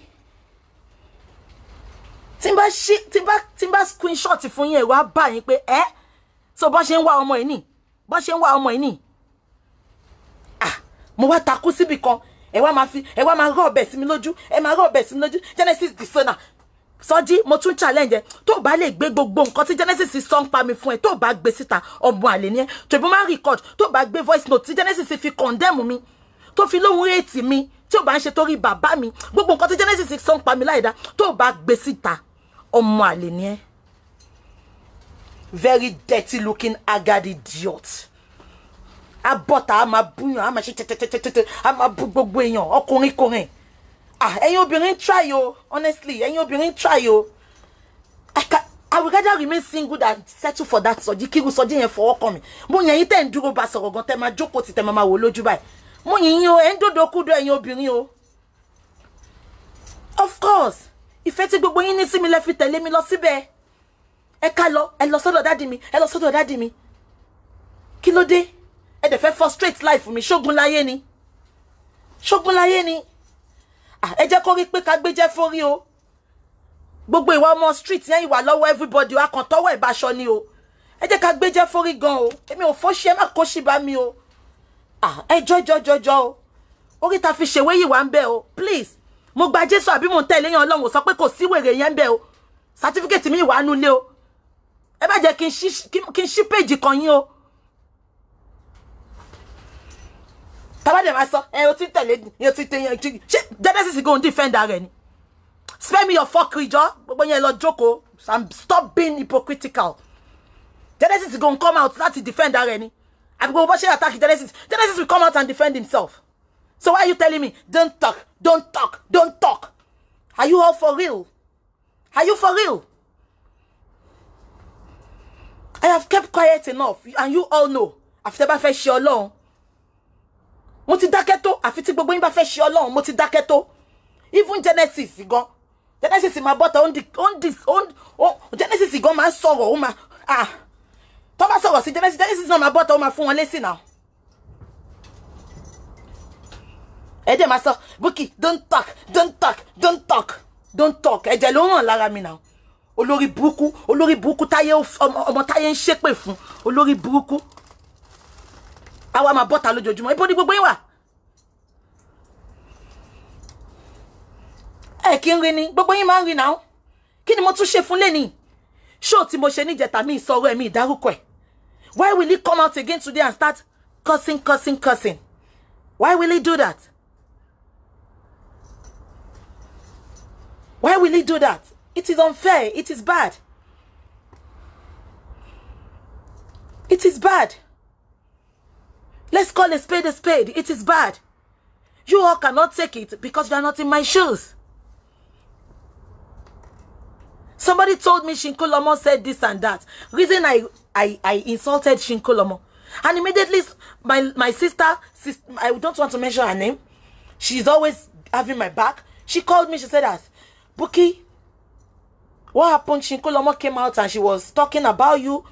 Tí n bá screenshot fún yín wá bá yín pé so bó ṣe ń wá ọmọ yìí ni. Mo wá takú síbì kan. Ẹ wá máa rọ̀ ọbẹ̀ sí mi lójú. Ẹ máa rọ̀ ọbẹ̀ sí mi lójú. Genesis Disona. Sọjí mo tún challenge tó bá lè gbé gbogbo nǹkan tí Genesis sọ ń pa mi fún ẹ tó bá gbé síta ọmọ àlè ni ẹ tó bí máa record tó bá gbé voice note tí Genesis fi condemn mi tó fi lóhun rate mi tí ó bá ń ṣe torí bàbá mi gbogbo nǹkan tí Genesis sọ ń pa mi láìda tó bá gbé síta ọmọ àlè ni ẹ. Very dirty looking haggard idiot. Abọ́ta a máa búyàn a máa ṣe tẹ́tẹ́tẹ́tẹ́ a máa bú gbogbo èèyàn ọkùnrin. Ẹ̀yin obìnrin try o, honestly, ẹ̀yin obìnrin try o. I would rather remain single than settle for that Sọjí kíru Sọjí yẹn fọwọ́ kàn mí. Mo yẹn yín tẹ́ ń dúró bá sọ̀rọ̀ gan tẹ́ máa jókòó tí tẹ́ máa wò lójú báyìí. Mo yẹn yín o, ẹ̀ ń dòdò kúdò ẹ̀yin obìnrin o. Of course, ìfẹ́ tí gbogbo yín ní sí mi lẹ fi tẹ̀lé mi lọ síbẹ̀. Ẹ lọ sọ́dọ̀ dádì mi, Kí ló dé? Ẹ dẹ̀ fẹ́ frustrate life mi, ṣógun láyé ni. Ẹ jẹ́ kó rí pé ká gbé jẹ́ fórí o. Gbogbo ìwà ọmọ street yẹn ìwà lọ́wọ́ everybody wa kan tọ́wọ́ ìbáṣọ ni o. Ẹ jẹ́ ká gbé jẹ́ fórí gan o. Èmi ò fọ́ṣẹ́ má kó ṣì bá mi o. Ẹ jọjọ o. Orí ta fi ṣèwé yìí wà ń bẹ o. Please. Mo gba Jésù àbí mo ń tẹ̀lé yẹn Ọlọ́run sọ pé kò sí wèrè yẹn ń bẹ o. certificate mi wà nulẹ̀ o ẹ má jẹ́ kí n ṣí page kan yín o taba de ma sọ o ti tẹ̀lé o ti ṣé Genesis go defend ara ni spare me your fuckery jo gbogbo yẹn lọ jókòó stop being hypocritical Genesis go come out láti defend ara ni àbí gbogbo bó ṣe attack Genesis will come out and defend himself. So why are you telling me don't talk? Are you all for real? Are you for real? I have kept quiet enough and you all know after bá fẹ́ ṣe Ọlọ́run mo ti dákẹ́ tó àfi tí gbogbo yín bá fẹ́ ṣe Ọlọ́run mo ti dákẹ́ tó even Genesis gan Genesis ma bọ́ta Genesis gan máa sọ̀rọ̀ ó máa tó bá sọ̀rọ̀ sí Genesis náà ma bọ́ta ó máa fún wọn lésì náà ẹ̀dẹ̀ máa sọ Bukky don't talk ẹ̀jẹ̀ ló ràn lára mi náà olórí burúkú táyé ọmọ táyé ń ṣépè fún olórí burúkú àwa máa bọ́ta lójoojúmọ́ ibo ni gbogbo yín wà kí n rí ni gbogbo yín máa ń rí náà kí ni mo tún ṣe fún lẹ́ni ṣó tí mo ṣe níjẹta mi ìsọ̀rọ̀ ẹ̀mí ìdárúkọ ẹ̀ why will he come out again today and start cursing why will he do that it is unfair it is bad let's call a spade it is bad you all cannot take it because you are not in my shoes. Somebody told me Shinko Lomo said this and that. Reason I insulted Shinko Lomo. And immediately my sister, I don't want to mention her name. She's always having my back. She called me, she said that, Bukky, what happened? Shinko Lomo came out and she was talking about you.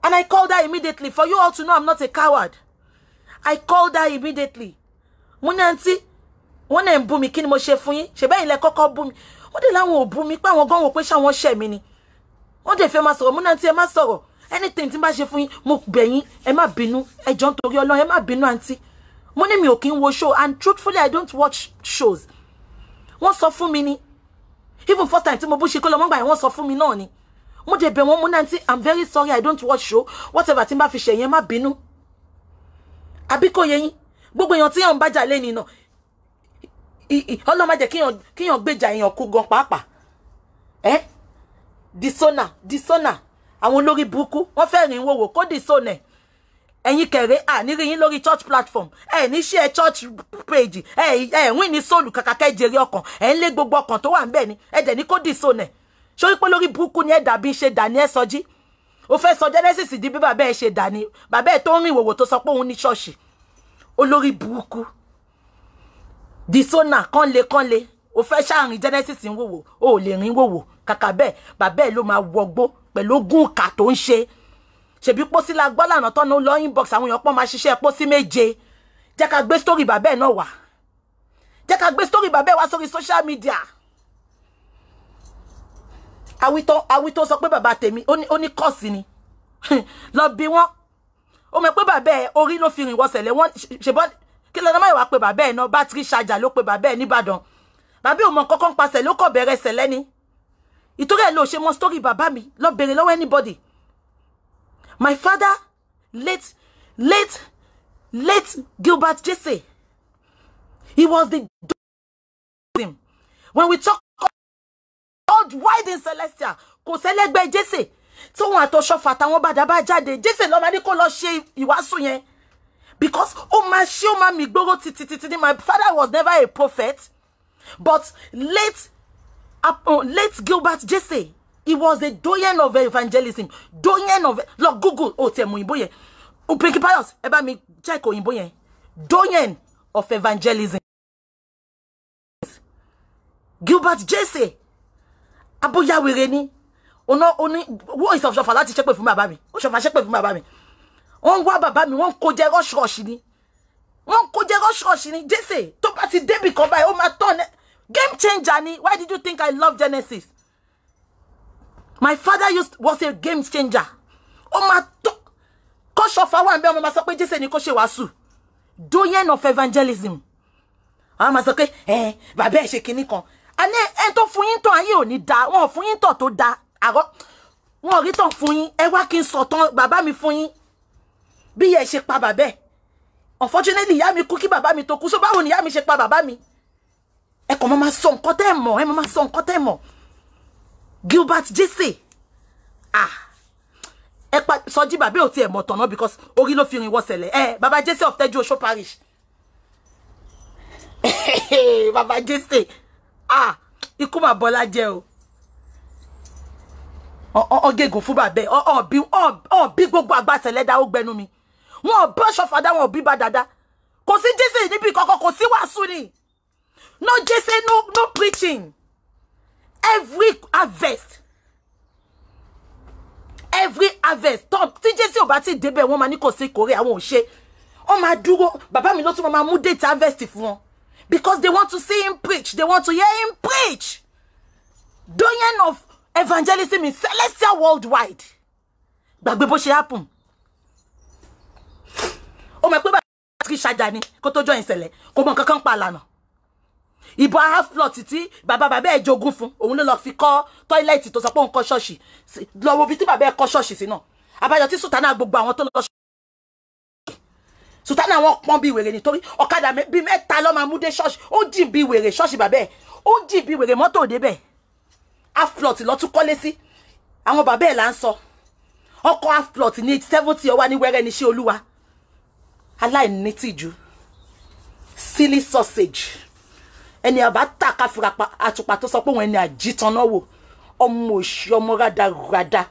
And I called her immediately. For you all to know I'm not a coward. I called her immediately. Muni auntie, wọ́n ń bú mi kí ni mo ṣe fún yín? Ṣé bẹ́ẹ̀ ilẹ̀ kọ́kọ́ bú mi. Wọ́n dé láwọn ò bú mi pé àwọn gan wò pé ṣáwọn ṣẹ̀ mí ni. Wọ́n dé fẹ́ máa sọ̀rọ̀ Muni auntie ẹ má sọ̀rọ̀. Anything tí n bá ṣe fún yín mo bẹ̀ yín ẹ má bínú. Ẹ jọ̀ọ́ nítorí Ọlọ́run ẹ má bínú auntie. Mo ní mi ò kí ń wo show and truthfully I don't watch shows. Wọ́n sọ fún mi ni. Even first time tí mo bú Shinko Lomo gbà yẹn wọ́n sọ fún mi náà ni. Mo dé bẹ̀ wọ́n Muni auntie I'm very sorry I don't watch show. Whatever tí n bá fi ṣe yẹn má bínú. Àbí kò yé yín. Gbogbo èèyàn tí yàn bá jà lẹ́ni náà. Ọlọ́run má jẹ́ kíyàn gbèjà èèyàn kú gan pàápàá. Disona àwọn olórí burúkú wọ́n fẹ́ rìn wòwò kó disona ẹ̀yin kẹ̀rẹ́ ní rí yín lórí church platform ní share church page win ní sóòlù kàkà kẹ́jẹ̀rí ọkàn ń lé gbogbo ọkàn tó wà ń bẹ̀ ni dẹ̀ ní kó disona sórí pé lórí burúkú ni dàbí ṣe dà ní sọjí ó fẹ́ sọ Genesis di bí bàbá ṣe dà ní bàbá tó ń rìn wòwò tó sọ pé òun ní ṣọ́ọ̀ṣì olórí burúkú disona kánlé ó fẹ́ ṣàrìn Genesis ń wòwò ó lè rìn wòwò kàkà bẹ́ẹ̀ bàbá ló máa wọgbó pẹ̀lú ogún ìkà tó ń ṣe ṣebí pósí la gbọ́ lànà tọ́nà lọ inbox àwọn èèyàn pọ́n máa ṣiṣẹ́ pósí méje jẹ́ ká gbé story bàbá náà wá jẹ́ ká gbé story bàbá wá sórí social media àwítọ́ sọ pé bàbá tèmi ó ní kọ́ọ̀sì ni lọ bí wọ́n ó mọ̀ pé bàbá orí ló fi rìn wọ́sẹ̀lẹ̀ wọ́n ṣèbọ́n kí lọ́nà máa wà pé bàbá náà bátìrì ṣájà ló pe bàbá nìbàdàn bàbá ò mọ kankan pasẹ̀ ló kọ̀ bẹ̀rẹ̀ sẹ̀lẹ́ ni ìtorí ẹ̀ ló ṣe mọ́ story bàbá mi lọ bèrè lọ́wọ́ anybody. My father, late Gilbert Jesse, he was the when we talk God wide in Celestia, kò sẹ́lẹ́gbẹ́ Jesse tí wọ́n àtọ̀ṣọ́fà táwọn bàdá bá jáde Jesse lọ́ọ́ máa ní kó lọ ṣe ìwàásù yẹn because ó máa mi gbóró títí my father was never a prophet but late Gilbert Jesse, he was a doyen of evangelism. Doyen of look Google temo òyìnbó yẹn. Upeki Pius, ẹ bá mi check òyìnbó yẹn. Doyen of evangelism. Gilbert Jesse. Aboya wèrè ni. Oni wo is of Shofa láti check pé fún bàbá mi. O Shofa check pé fún bàbá mi. Wọ́n wá bàbá mi, wọ́n kó jẹ rush ni. Wọ́n kó jẹ rush ni. Jesse, tó bá ti débi kan báyìí, ó máa turn game changer ni. Why did you think I love Genesis? My father was a game changer. Oh my ko Shofa wa nbe o ma sọ pé Jesse ni kó ṣe wàásù. Doyen of evangelism. A ma sọ pé bàbá ẹ ṣe kíní kan. àní ẹ tó fún yín tán ayé ò ní da wọn fún yín tán tó da àrọ wọn rí tán fún yín ẹ wá kí n sọ tán bàbá mi fún yín bí ẹ ṣe pa bàbá ẹ unfortunately ìyá mi kú kí bàbá mi tó kú so báwo ni ìyá mi ṣe pa bàbá mi ẹ kàn máa sọ nǹkan tẹ́ mọ̀ ẹ máa sọ nǹkan tẹ́ mọ̀ Gilbert Jesse ẹ pa Sọjí bàbá ò tiẹ̀ mọ̀ tọ̀nà because orí ló fi rìn wọ́sẹ̀lẹ̀ bàbá Jesse of Teju Osho Parish bàbá Jesse ikú mà bọ́lá jẹ́ o ọgẹ́gùn fún bàbá bí gbogbo àgbàtẹ̀lẹ́ dá ó gbẹnu mi wọn bọ́ ṣọ́fàdá wọn bí bá dáadáa kò sí Jesse níbi kankan kò sí wàásù ni no Jesse no preaching every harvest tom tí Jesse ò bá ti débẹ̀ wọ́n máa ní kò sí ìkórè àwọn ò ṣe wọ́n máa dúró bàbá mi ló tún máa mú date harvest fún wọn because they want to see him preach they want to hear him preach doyen of evangelism in Celestial worldwide gbàgbé bó ṣe happen ó mọ̀ pé bá ti ṣàjà ni kó tó join ìṣẹ̀lẹ̀ kò mọ̀ kankan pa lànà ìbò half plot tí bàbá ẹ̀ jogún fún òun ló lọ fi kọ́ toilet tó sọ pé òun kọ́ ṣọ́ọ̀ṣì lọ wo bí tí bàbá ẹ̀ kọ́ ṣọ́ọ̀ṣì sí náà àbájọ tí sùtánà gbogbo àwọn tó lọ sùtánà wọn pọ́n bí wèrè nítorí ọ̀kadà bí mẹ́ta ló máa mú dé ṣọ́ọ̀ṣì ó jìn bí wèrè ṣọ́ọ̀ṣì bàbá ẹ̀ ó jìn bí wèrè mọ́tò débẹ̀ half plot lọ tún kọ́lé sí àwọn bàbá ẹ̀ là ń sọ ọkọ̀ half plot ní 70 ọwá ní wẹ́rẹ́ ní ṣé olúwa aláìní tìjú silly sausage ẹni àbá tàka fura àtùpà tó sọ pé òun ẹni àjítan náà wò ọmọ òṣì ọmọ rádaràdà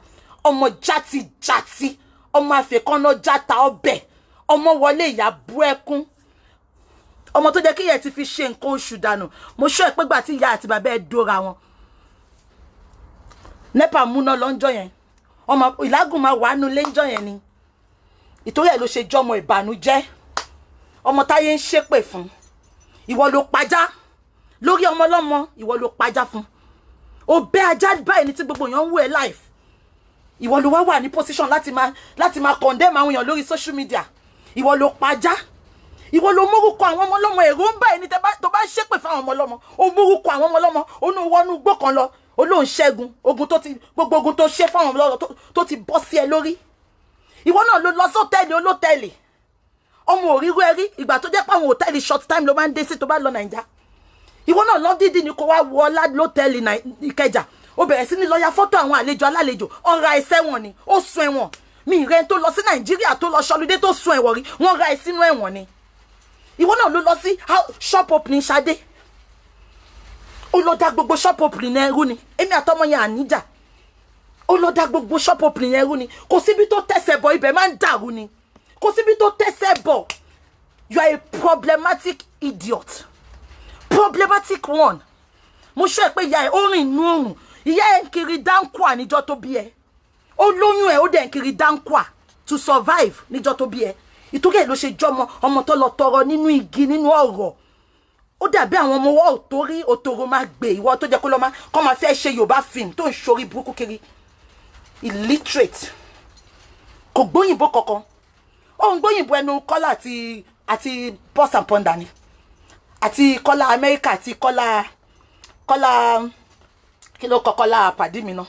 ọmọ játijàti ọmọ àfẹkànnà játa ọbẹ̀ ọmọ wọlé ìyàbú ẹkún ọmọ tó jẹ́ kí ìyá ti fi ṣe nǹkan oṣù dànù mo sọ pé gbà tí ìyá àti bàbá ẹ̀ dóra wọn nepa múná lọ́njọ́ yẹn ọmọ ìlágùn máa wà nù lẹ́njọ́ yẹn ni ìtorí ẹ̀ ló ṣe jọmọ ìbànújẹ́ ọmọ táyé ń ṣépè fún ìwọ ló pajá lórí ọmọ lọ́mọ ìwọ ló pajá fún ó bẹ́ ajá báyìí ní tí gbogbo èèyàn ń wò ẹ́ live ìwọ ló wá wà ní position láti máa condemn àwọn èèyàn lórí social media ìwọ ló pajá ìwọ ló mórúkọ àwọn ọmọ lọ́mọ èrò ń báyìí ní tó bá ṣépè fún àwọn ọmọ lọ́mọ ó mórúkọ àwọn ọmọ lọ́mọ ó ní wọnú gbó kan lọ olóhùn ṣẹ́gun gbogbo ogun tó ṣe fún àwọn ọmọ lọ́mọ tó ti bọ́ sí ẹ lórí ìwọ náà ló lọ sọ́tẹ́ẹ̀lì olótẹ́ẹ̀lì ọmọ òríru ẹrí ìgbà tó jẹ́ pé àwọn hòtẹ́ẹ̀lì short time ló máa ń dé sí tó bá lọ Nàìjà ìwọ náà lọ dídì ní kó wá wọ lótẹ́ẹ̀lì Ìkẹjà ó bẹ̀rẹ̀ sí ní lọ ya fọ́tò àwọn àlejò alálejò ọ̀ra ẹsẹ̀ wọn ni ó sun ẹ̀wọ̀n mi ìrẹ́ tó lọ sí Nàìjíríà tó lọ ṣọlúdé tó sun ẹ̀wọ̀n rí wọ́n ra ẹ̀ sínú ẹ̀wọ̀n ni ìwọ náà ló lọ sí shop opening Ṣadé ó lọ dá gbogbo shop opening ẹrú ni èmi àtọmọ yẹn àníjà ó lọ dá gbogbo shop opening ẹrú ni kò síbi tó tẹ̀sẹ̀ bọ̀ ibẹ̀ máa ń dàrú ni kò síbi tó tẹ̀sẹ̀ bọ̀ you are a problematic idiot problematic one mo ṣe pé ìyá ẹ ó rìn inú òrùn ìyá ẹ ń kiri dáńkùà níjọ́ tó bí ẹ ó lóyún ẹ ó dẹ̀ ń kiri dáńkùà to survive níjọ́ tó bí ẹ ìtorí ẹ ló ṣe jọmọ ọmọ tó lọ tọrọ nínú igi nínú ọ̀rọ̀ ó dàbí àwọn ọmọ wọn òtórí òtòrò máa gbé ìwọ tó jẹ́ kó lọ máa fẹ́ ṣe Yorùbá film tó ń ṣorí burúkú kiri illiterate kò gbóyìnbó kankan ó ń gbóyìnbó ẹnu Kọ́lá àti Boss and Ponder ni àti Kọ́lá Amẹ́ríkà àti Kọ́lá kí ló kọ Kọ́lá pàdé mi náà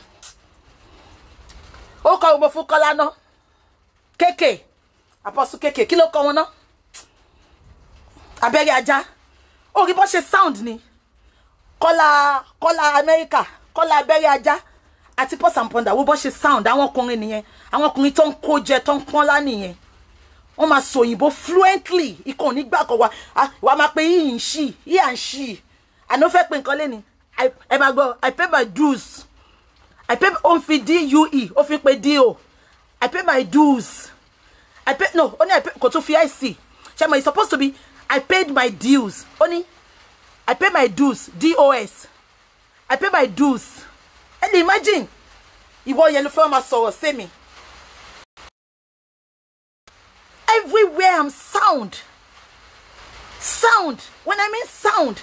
ó kọ gbogbo fún Kọ́lá náà kéèké àpọ̀sù kéèké kí ló kọ wọn náà abẹ́rẹ́ ajá ó rí bó ṣe sound ni Kọ́lá Amẹ́ríkà Kọ́lá abẹ́rẹ́ ajá àti Boss and Ponder wo bó ṣe sound àwọn ọkùnrin nìyẹn àwọn ọkùnrin tó ń kó jẹ tó ń pọ́n lá nìyẹn wọ́n máa sọ òyìnbó fluently ikọ̀ nígbà kan wà máa pe he and she àná fẹ́ pe nǹkan lẹ́ni ẹ máa gbọ́ I pay my dues I pay ó ń fi DUE ó fi pe DO I pay my dues I pay no ó ní I pay kò tún fi IC ṣe mo it's supposed to be I paid my dues ó ní I pay my dues DOS I pay my dues ẹ lè imagine ìwọ yẹn ló fẹ́ máa sọ̀rọ̀ sí mi. Everywhere I'm sound. When I mean sound.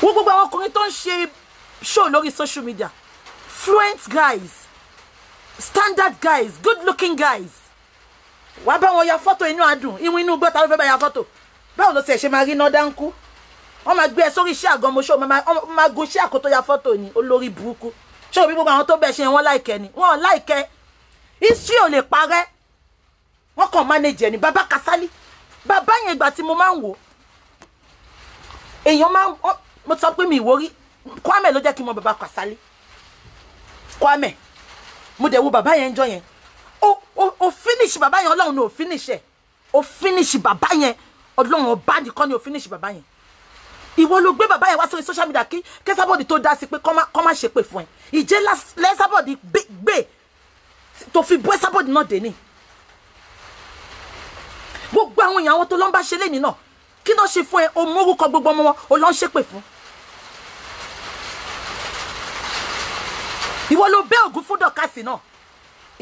Wo gbogbo àwọn ọkùnrin tó ń ṣe show lórí social media. Fluent guys. Standard guys. Good looking guys. Wá bá wọn ya photo inú adùn. Ìwọ̀n inú gbọ́ta ló fẹ́ bá ya photo. Báwo ló ti ẹ̀ ṣe máa rí iná dáńkú? wọ́n máa gbé ẹ sórí iṣẹ́ àgọ́ mo ṣó máa gun iṣẹ́ àkótó ya fọ́tò ni olórí burúkú ṣé òbí gbogbo àwọn tó bẹ̀ ṣe wọ́n láìkẹ́ ni wọ́n láìkẹ́ history ò lè parẹ́ wọ́n kàn manage ẹ̀ ní bàbá Kasali bàbá yẹn ìgbà tí mo máa ń wò èèyàn máa ń mo sọ pé mi ìwórí Kwame ló jẹ́ kí n mọ bàbá Kasali Kwame mo dẹ̀ wo bàbá yẹn jọ yẹn o finish bàbá yẹn ọlọ́run ní o finish ẹ̀ o finish bàbá yẹn ọlọ́run ọba nìkan ni o finish bàbá yẹn ìwọ ló gbé bàbá yẹn wá sórí social media kí Esabod tó dá sí pé kọ́ má ṣe pé fún ẹ ìjẹ́ Esabod gbé tó fi bú Esabod náà dé ní gbogbo àwọn èèyàn àwọn tó lọ ń bá ṣe lẹ́ni náà kí ló ṣe fún ẹ o mórúkọ gbogbo ọmọ wọn o lọ ń ṣépè fún ìwọ ló bẹ́ ògún fún dọ̀kásì náà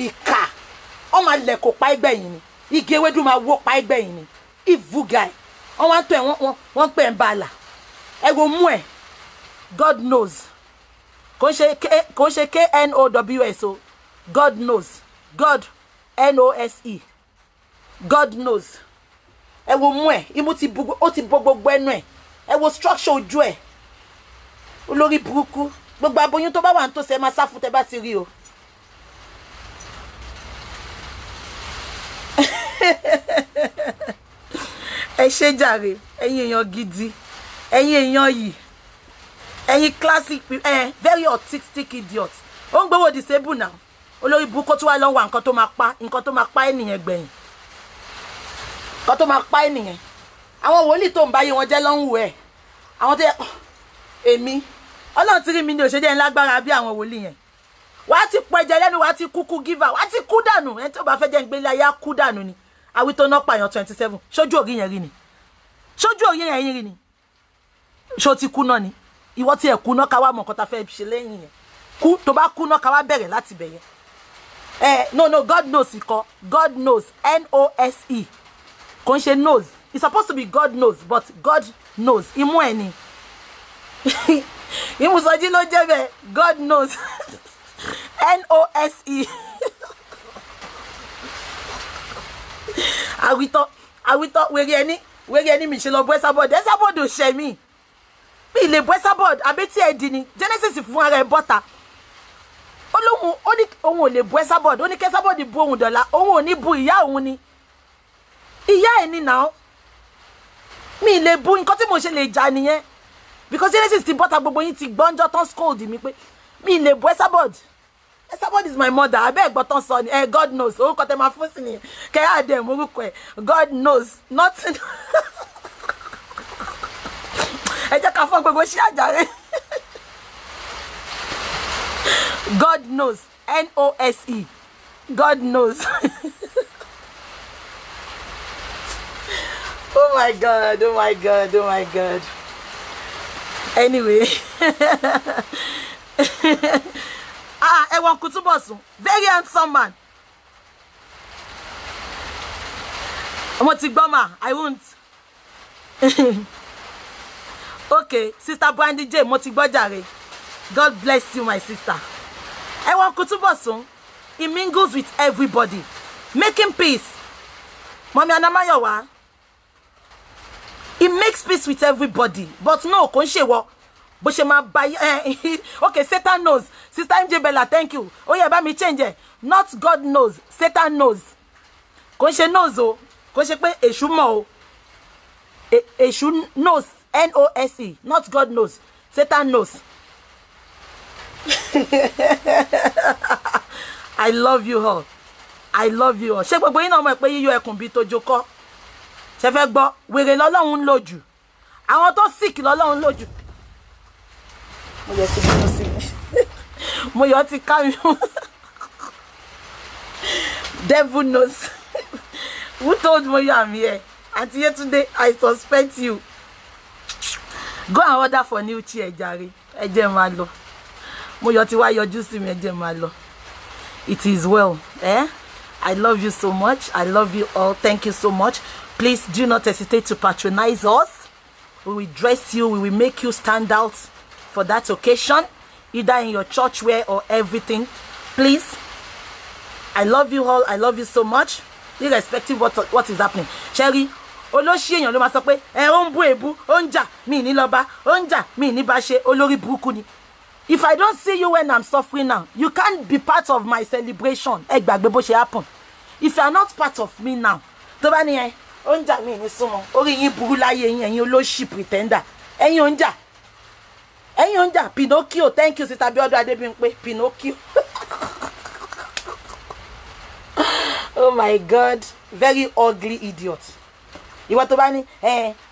ìkà ọmọ alẹ̀ kò pa ẹgbẹ́ yìí ni igi ewédú máa wó pa ẹgbẹ́ yìí ni evil guy wọ́n wá ń tọ́ ẹ̀ wọ́n pè ń bá a là ẹ wo mú ẹ God knows kò ń ṣe KNOWS o God knows God NOSE God knows ẹ wo mú ẹ imú ó ti bo gbogbo ẹnu ẹ wo structure ojú ẹ olórí burúkú gbogbo aboyún tó bá wà ń tó ṣe máa sá fún tẹ bá ti rí o. ẹ ṣe jàre ẹ̀yin èèyàn gidi ẹ̀yin èèyàn yìí ẹ̀yin classic very autistic idiot ó ń gbowó disable now olórí burúkú tó wà lọ́wọ́ nǹkan tó máa pa ènìyàn gbẹ̀yìn nǹkan tó máa pa ènìyàn àwọn wòlíì tó ń báyé wọn jẹ́ lọ́hùn ẹ̀ àwọn tó yẹ èmi ọlọ́run ti rí mi ní òṣèjẹ́ ńlágbára bí àwọn wòlíì yẹn wàá ti pọ̀ ẹ̀jẹ̀ lẹ́nu wàá ti kúkú giver wàá ti kú dànù ẹni tó bá fẹ́ jẹ́ ìgbélé ayé á kú dànù ni àwí tó ná pààyàn 27 ṣojú òrí yẹn rí ni ṣojú òrí yẹn rí ni ṣó ti kú náà ni ìwọ tí ẹ̀ kú náà ká wá mọ̀ nǹkan tá fẹ́ ṣe lẹ́yìn yẹn kú tó bá kú náà ká wá bẹ̀rẹ̀ láti bẹ̀ yẹn no God knows ikọ God knows NOSE kò ń ṣe knows it's supposed to be God knows but God knows imú ẹ̀ ni ìmùsọ̀jí ló jẹ́ bẹ́ẹ̀ God knows NOSE àwítọ́ wèrè ẹni mi ṣe lọ bú Esabod Esabod ò ṣe mí bí ilé bú Esabod abẹ́tí ẹ̀ di ni Genesis fún ara ẹ̀ bọ́ta ó ní òun ò lè bú Esabod ó ní kí Esabod bú òun dọ̀la òun ò ní bú ìyá òun ni ìyá ẹ̀ ní náà mi lè bú nǹkan tí mo ṣe lè jà nìyẹn because Genesis ti bọ́ta gbogbo yín ti gbọ́njọ́ tán scold mi pé mi lè bú Esabod Esabod is my mother abẹ́ ẹ̀gbọ́n tán sọ ni God knows orúkọ tẹ máa fún sí ni kẹ́yà dẹ̀ orúkọ ẹ̀ God knows nothing ẹ jẹ́ ká fọ́ gbogbo ṣí àjàre God knows NOSE God knows oh my God oh my God oh my God anyway ẹwọn Kutubosun very handsome man mo ti gbọ́ ma I won't okay sister Brandy J mo ti gbọ́ jàre God bless you my sister ẹwọn Kutubosun he mingles with everybody making peace Mọ́mì Anamayowa he makes peace with everybody but no kò ń ṣe wọ bó ṣe máa bá okay Satan knows sister MJ Bella thank you ó yẹ bá mi change ẹ not God knows Satan knows kò ń ṣe knows o kò ṣe pé èṣù mọ̀ o èṣù knows NOSE not God knows Satan knows I love you all I love you all ṣé gbogbo yín náà mọ̀ pé yíyọ ẹkùn bíi tójó kọ́ ṣe fẹ́ gbọ́ wèrè lọ́lọ́run ń lò jù àwọn tó sick lọ́lọ́run ń lò jù mo yọ ti bínú sí mi mo yọ ti ká mi devil knows who told Moyo I'm here Aunty Yetunde I suspect you go and order for new chair jàre ẹ jẹ́ máa lọ mo yọ ti wá yọjú sí mi ẹ jẹ́ máa lọ it is well I love you so much I love you all thank you so much please do not hesitate to patronize us we will dress you we will make you stand out for that occasion either in your church wear or everything please I love you all I love you so much irrespective what is happening Sherry olóṣì èèyàn ló máa sọ pé ó ń bú èébú ó ń jà mí ní lọ́ba ó ń jà mí ní bá ṣe olórí burúkú ni. If I don't see you when I'm suffering now, you can't be part of my celebration. Ẹ gbàgbé bó ṣe happen. If you are not part of me now, tó bá ní ó ń jà mí ní súnmọ́ orí yín burú láyé yín ẹ̀yin olóṣì pretender ẹ̀yin ò ń jà Pinocchio. Thank you Sister Bíọ́dún Adébímpé. Pinocchio. Oh my God, very ugly idiot. Ìwọ tó bá ní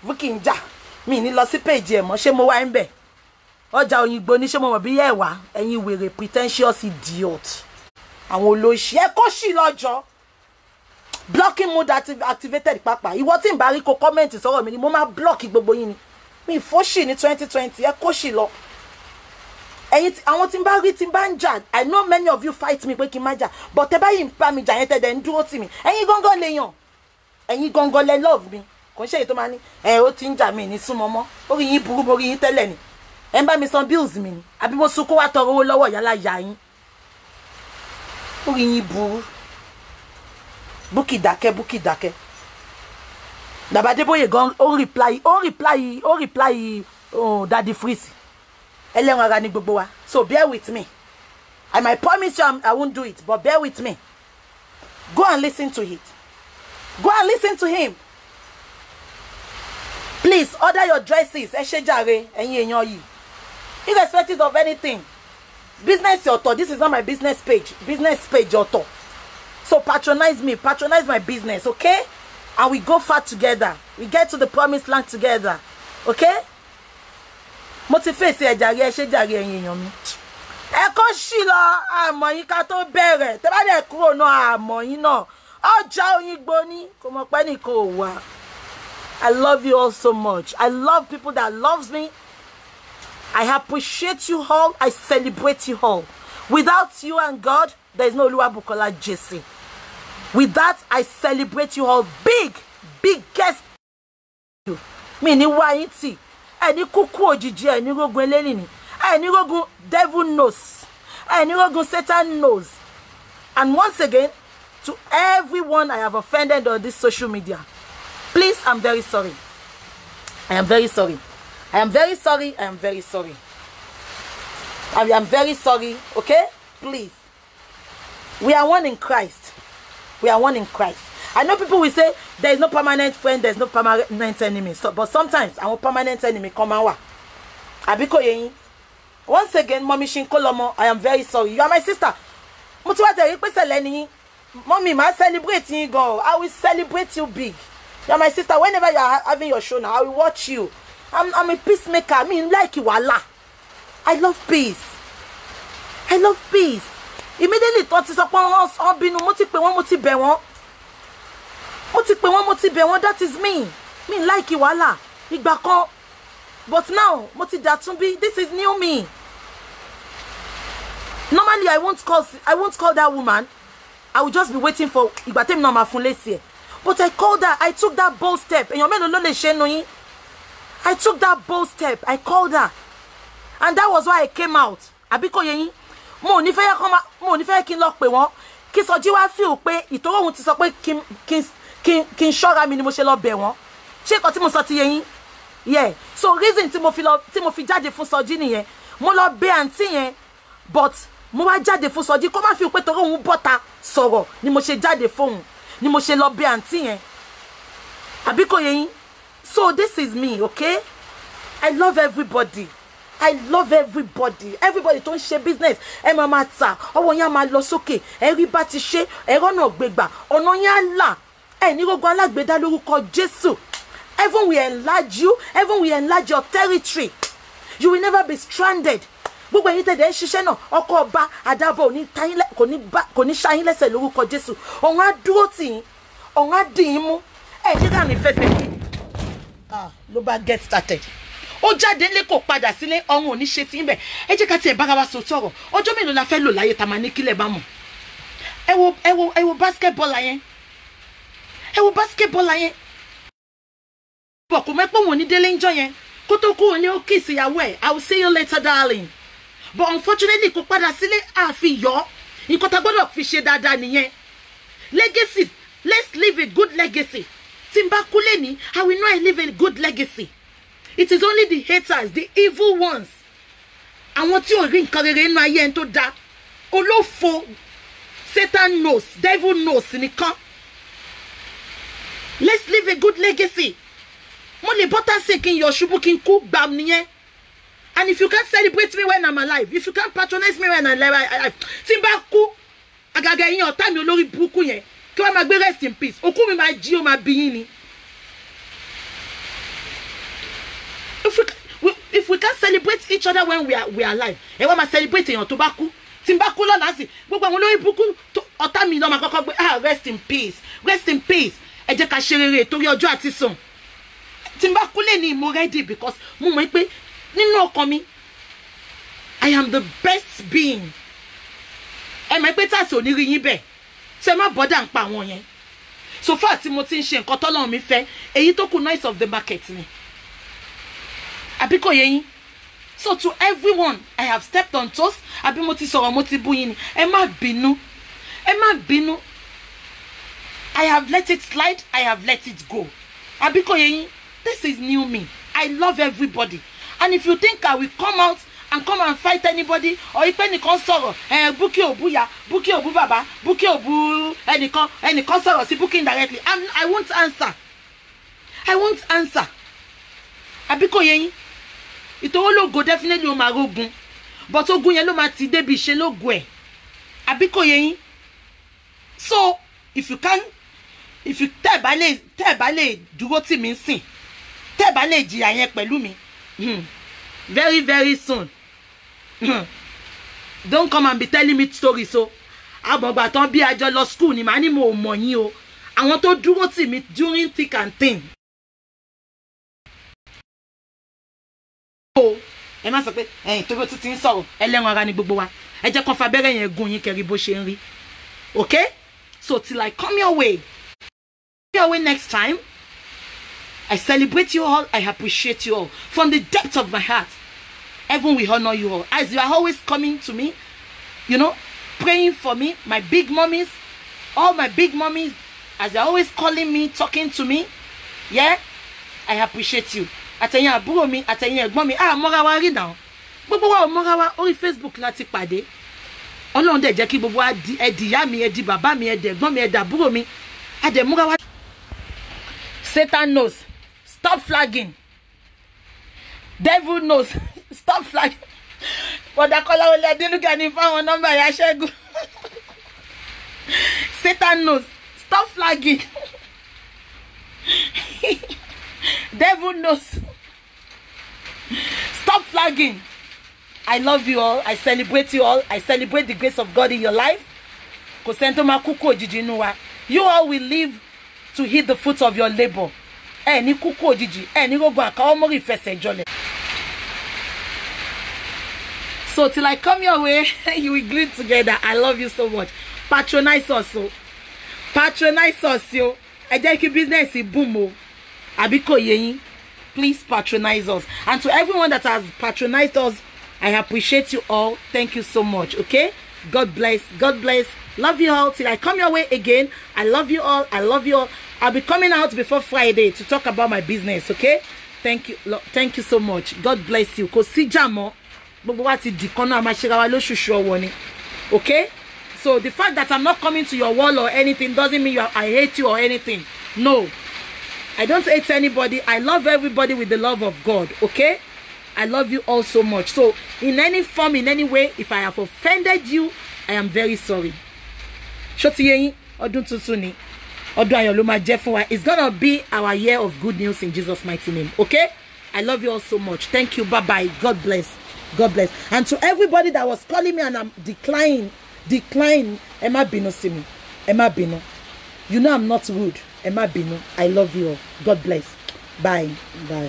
Bukky ń jà mí ní lọ sí page ẹ̀ mọ́ ṣé mo wá ń bẹ̀ ọjà Òyìngbò ní ṣé mo mọ̀ bí yẹ wá ẹ̀yin wèrè pretentious idiot. Àwọn olóṣì ẹ kó ṣì lọ́jọ́ blocking mode activated papa. Ìwọ tí ń bá rí kó comment sọ̀rọ̀ mi ni mo máa block gbogbo yín ni mi fọ́ṣì ní 2020 ẹ kó ṣì lọ. Ẹ̀yin àwọn tí ń bá rí tí ń bá ń jà I know many of you fight me pé kí n má jà but ẹ bá yìí ń bá mi jà yẹn tẹ̀dẹ̀ ń dúró tì mí ẹ̀yin gangan lè yàn ẹ̀yin gangan lẹ love mi kò ń ṣe èyí tó máa ní ó ti ń jà mí ní súnmọ́ mọ́ orí yín burú mo rí yín tẹ́lẹ̀ ni ẹ ń bá mi san bills mi ni àbí mo sunkún wá tọrọ owó lọ́wọ́ yálà yà yín orí yín burú. Bukky dákẹ́ Baba Adébóyè gan ó reply Daddy Freeze ẹlẹ́wọ̀n ara ní gbogbo wa so bear with me. I might promise you I won't do it but bear with me. Go and listen to it. Go and listen to him. Please order your dresses ẹ ṣé jàre ẹ̀yin èèyàn yìí irrespective of anything. Business ọ̀tọ̀, this is not my business page ọ̀tọ̀. So patronize me, patronize my business, okay? And we go far together. We get to the promised land together, okay? Mo ti face ẹ jàre ẹ ṣé jàre ẹ̀yin èèyàn mi. Ẹ kó ṣì lọ àmọ́ yín ká tó bẹ̀rẹ̀. Tẹ́ bá dẹ̀ kúrò náà àmọ́ yín náà. Ọjà Òyìngbò ni kò mọ̀ pé nìkan ò wá. I love you all so much. I love people that loves me. I appreciate you all. I celebrate you all. Without you and God, there is no Oluwabukola Jesse. With that, I celebrate you all. Biggest you. Mi ni wa yin ti. Ẹni kúkú òjijì ẹni rogun eleni ni. Ẹni rogun devil knows. Ẹni rogun Satan knows. And once again, to everyone I have offended on this social media, please, I'm very sorry. I am very sorry. I am very sorry. I am very sorry. I am very sorry. Okay? Please. We are one in Christ. We are one in Christ. I know people will say there is no permanent friend, there is no permanent enemy. So, but sometimes our permanent enemy come out. Abiko yeyin. Once again, Mommy Shinkolomo, I am very sorry. You are my sister. Mommy, I celebrate you, go. I will celebrate you big. You are my sister. Whenever you are having your show now, I will watch you. I'm a peacemaker. I mean, like you, Allah. I love peace. I love peace. Immediately thought is upon us on binu moti be won. That is me. Me like you, Allah. Igba kan. But now, moti datumbi, this is new me. Normally I won't call that woman. I will just be waiting for Igbatem no ma fun lesi. But I called her. I took that bold step. And your men no le se no yin. I took that bold step. I called her. And that was why I came out. Abiko yeyin. Mo ní fẹ́ kí n lọ pè wọ́n. Kí Sọjí wá feel pé ìtoro ohun ti sọ pé kí n ṣọ́ra mi ni mo ṣe lọ bẹ̀ wọ́n. Ṣé nǹkan tí mo sọ ti yé yín? Yeah. So reason tí mo fi jáde fún Sọjí nìyẹn. Mo lọ bẹ̀ àǹtí yẹn. But mo wá jáde fún Sọjí kó má feel pé toro ohun bọ́ta sọ̀rọ̀ ni mo ṣe jáde fún. Ni mo ṣe lọ bẹ̀ àǹtí yẹn. Abiko yeyin. So this is me, okay? I love everybody. I love everybody. Everybody don't share business. Ẹ máa máa tà, ọwọ́ yín á máa lọ sókè. Ẹ rí bá ti ṣe, ẹ rọ́nà gbégbà. Ọ̀nà yín á là. Ẹ ní rogun alágbèdá lórúkọ Jésù. Heaven will enlarge you. Heaven will enlarge your territory. You will never be stranded. Gbogbo ẹ̀yin tẹ̀dẹ̀ ń ṣiṣẹ́ náà, ọkọ̀ ọba àdàbọ̀ kò ní ṣá yín lẹ́sẹ̀ lórúkọ Jésù. Ọ̀run á dúró tì yín. Ọ̀run á dì yín mú. Ẹ ní ká ní fẹsẹ̀ kí. Ló bá get started. Ó jáde ńlé kò padà sílé ọ̀run ò ní ṣe tí ń bẹ̀. Ẹ jẹ́ ká tiẹ̀ bára wa sọ tọ̀rọ̀. Ọjọ́ mélòó la fẹ́ lò láyé tá máa ní kílẹ̀ bá mọ̀. Ẹ wo basketball yẹn. Ẹ wo basketball yẹn. Bọ̀ kò mẹ́pọ̀ wọn ní délé ń jọ yẹn. Kó tó kúrò ní ó kiss ìyàwó ẹ̀. I will see you later, darling. But unfortunately kò padà sílé àfi yọ. Nǹkan tá gbọ́dọ̀ fi ṣe dáadáa nìyẹn. Legacy. Let's leave a good legacy. Timbakuleni, I will know I leave a good legacy. It is only the haters, the evil ones. I want you to ring karere into that. Olofo, Satan knows, devil knows. Let's leave a good legacy. Money button seeking your shubukin cook bam niye. And if you can't celebrate me when I'm alive, if you can't patronize me when I'm alive, Timbaku, agaga in your time you lori buku ye. Come on, rest in peace. Oku mi ma ji o ma biyini. If we can't celebrate each other when we are alive, and when we celebrate your tobacco, Timbaku lo nasi. Gbogbo àwọn lórí buku ọ̀tá mi ló ma kọ́kọ́ gbé rest in peace, rest in peace. Ẹ jẹ́ ká ṣe rere torí ọjọ́ àti sùn. Timbakuleni mo ready because mo mọ̀ pé nínú ọkàn mi I am the best being. Ẹ mọ̀ pé tasi ò ní rí yín bẹ́ẹ̀. Ṣé má bother ń pa àwọn yẹn. So far tí mo ti ń ṣe nǹkan t'Ọlọ́run mi fẹ́, èyí tó kù noise of the market ni. Àbí kò yé yín. So to everyone I have stepped on toes, àbí mo ti sọ̀rọ̀ mo ti bú yín ni. Ẹ má bínú. Ẹ má bínú. I have let it slide, I have let it go. Àbí kò yé yín. This is new me. I love everybody. And if you think I will come out and come and fight anybody, or if anyone sorrow, Buki Obuya, Buki Obu Baba, Buki Obu, anyone sorrow, see Buki indirectly, I won't answer. I won't answer. Abiko yen, ito lo go definitely o ma rogun, but ogun yen lo ma ti debi se lo go e. Abiko yen. So if you tẹ́ bá lè dúró tì mí sìn, tẹ́ bá lè jìyà yẹn pẹ̀lú mi, very very soon, don't come and be telling me stories o. Àbọ̀gbà tán bí àjọ lọ school ni màá ní mo mọ̀ yín o. Àwọn tó dúró tì mí during thick and thin. Ẹ má sọ pé torí ó ti ń sọ̀rọ̀ ẹlẹ́ran ara ni gbogbo wa. Ẹ jẹ́ kó fa abẹ́rẹ́ yẹn gún yín kẹ́rí bó ṣe ń rí. Okay? So till I come your way next time, I celebrate you all, I appreciate you all from the depth of my heart. Heaven will honor you all as you are always coming to me, you know, praying for me. My big mommies, all my big mommies, as they're always calling me, talking to me. Yeah, I appreciate you. Àtẹ̀yin àbúrò mi, àtẹ̀yin ẹ̀gbọ́n mi, mọ́ra wa rí now. Gbogbo wa mọ́ra wa orí Facebook láti pàdé. Ọlọ́run dẹ̀ jẹ́ kí gbogbo wa di ìyá mi, di bàbá mi, di ẹ̀gbọ́n mi, di àbúrò mi. Adẹ̀ múra wa. Satan knows. Stop flagging. Devil knows. Stop flagging. Wadakola ole adinuga ni fáwọn number ya Ṣẹ́gun. Satan knows. Stop flagging. Devil knows. Stop flagging. I love you all. I celebrate you all. I celebrate the grace of God in your life. You all will live to hit the fruits of your labor. So till I come your way, you will glue together. I love you so much. Patronize us, so. Patronize us, yo. I just keep business in boom. Abiko yeyin. Please patronize us. And to everyone that has patronized us, I appreciate you all. Thank you so much. Okay? God bless. God bless. Love you all. Till I come your way again. I love you all. I love you all. I'll be coming out before Friday to talk about my business. Okay? Thank you. Thank you so much. God bless you. Okay? So the fact that I'm not coming to your wall or anything doesn't mean I hate you or anything. No. I don't hate anybody. I love everybody with the love of God. Okay? I love you all so much. So in any form, in any way, if I have offended you, I am very sorry. It's gonna be our year of good news in Jesus' mighty name. Okay? I love you all so much. Thank you. Bye-bye. God bless. God bless. And to everybody that was calling me and I'm decline. Emma Bino Simi. Emma Bino. You know I'm not rude. Emma Bino. I love you all. God bless. Bye. Bye.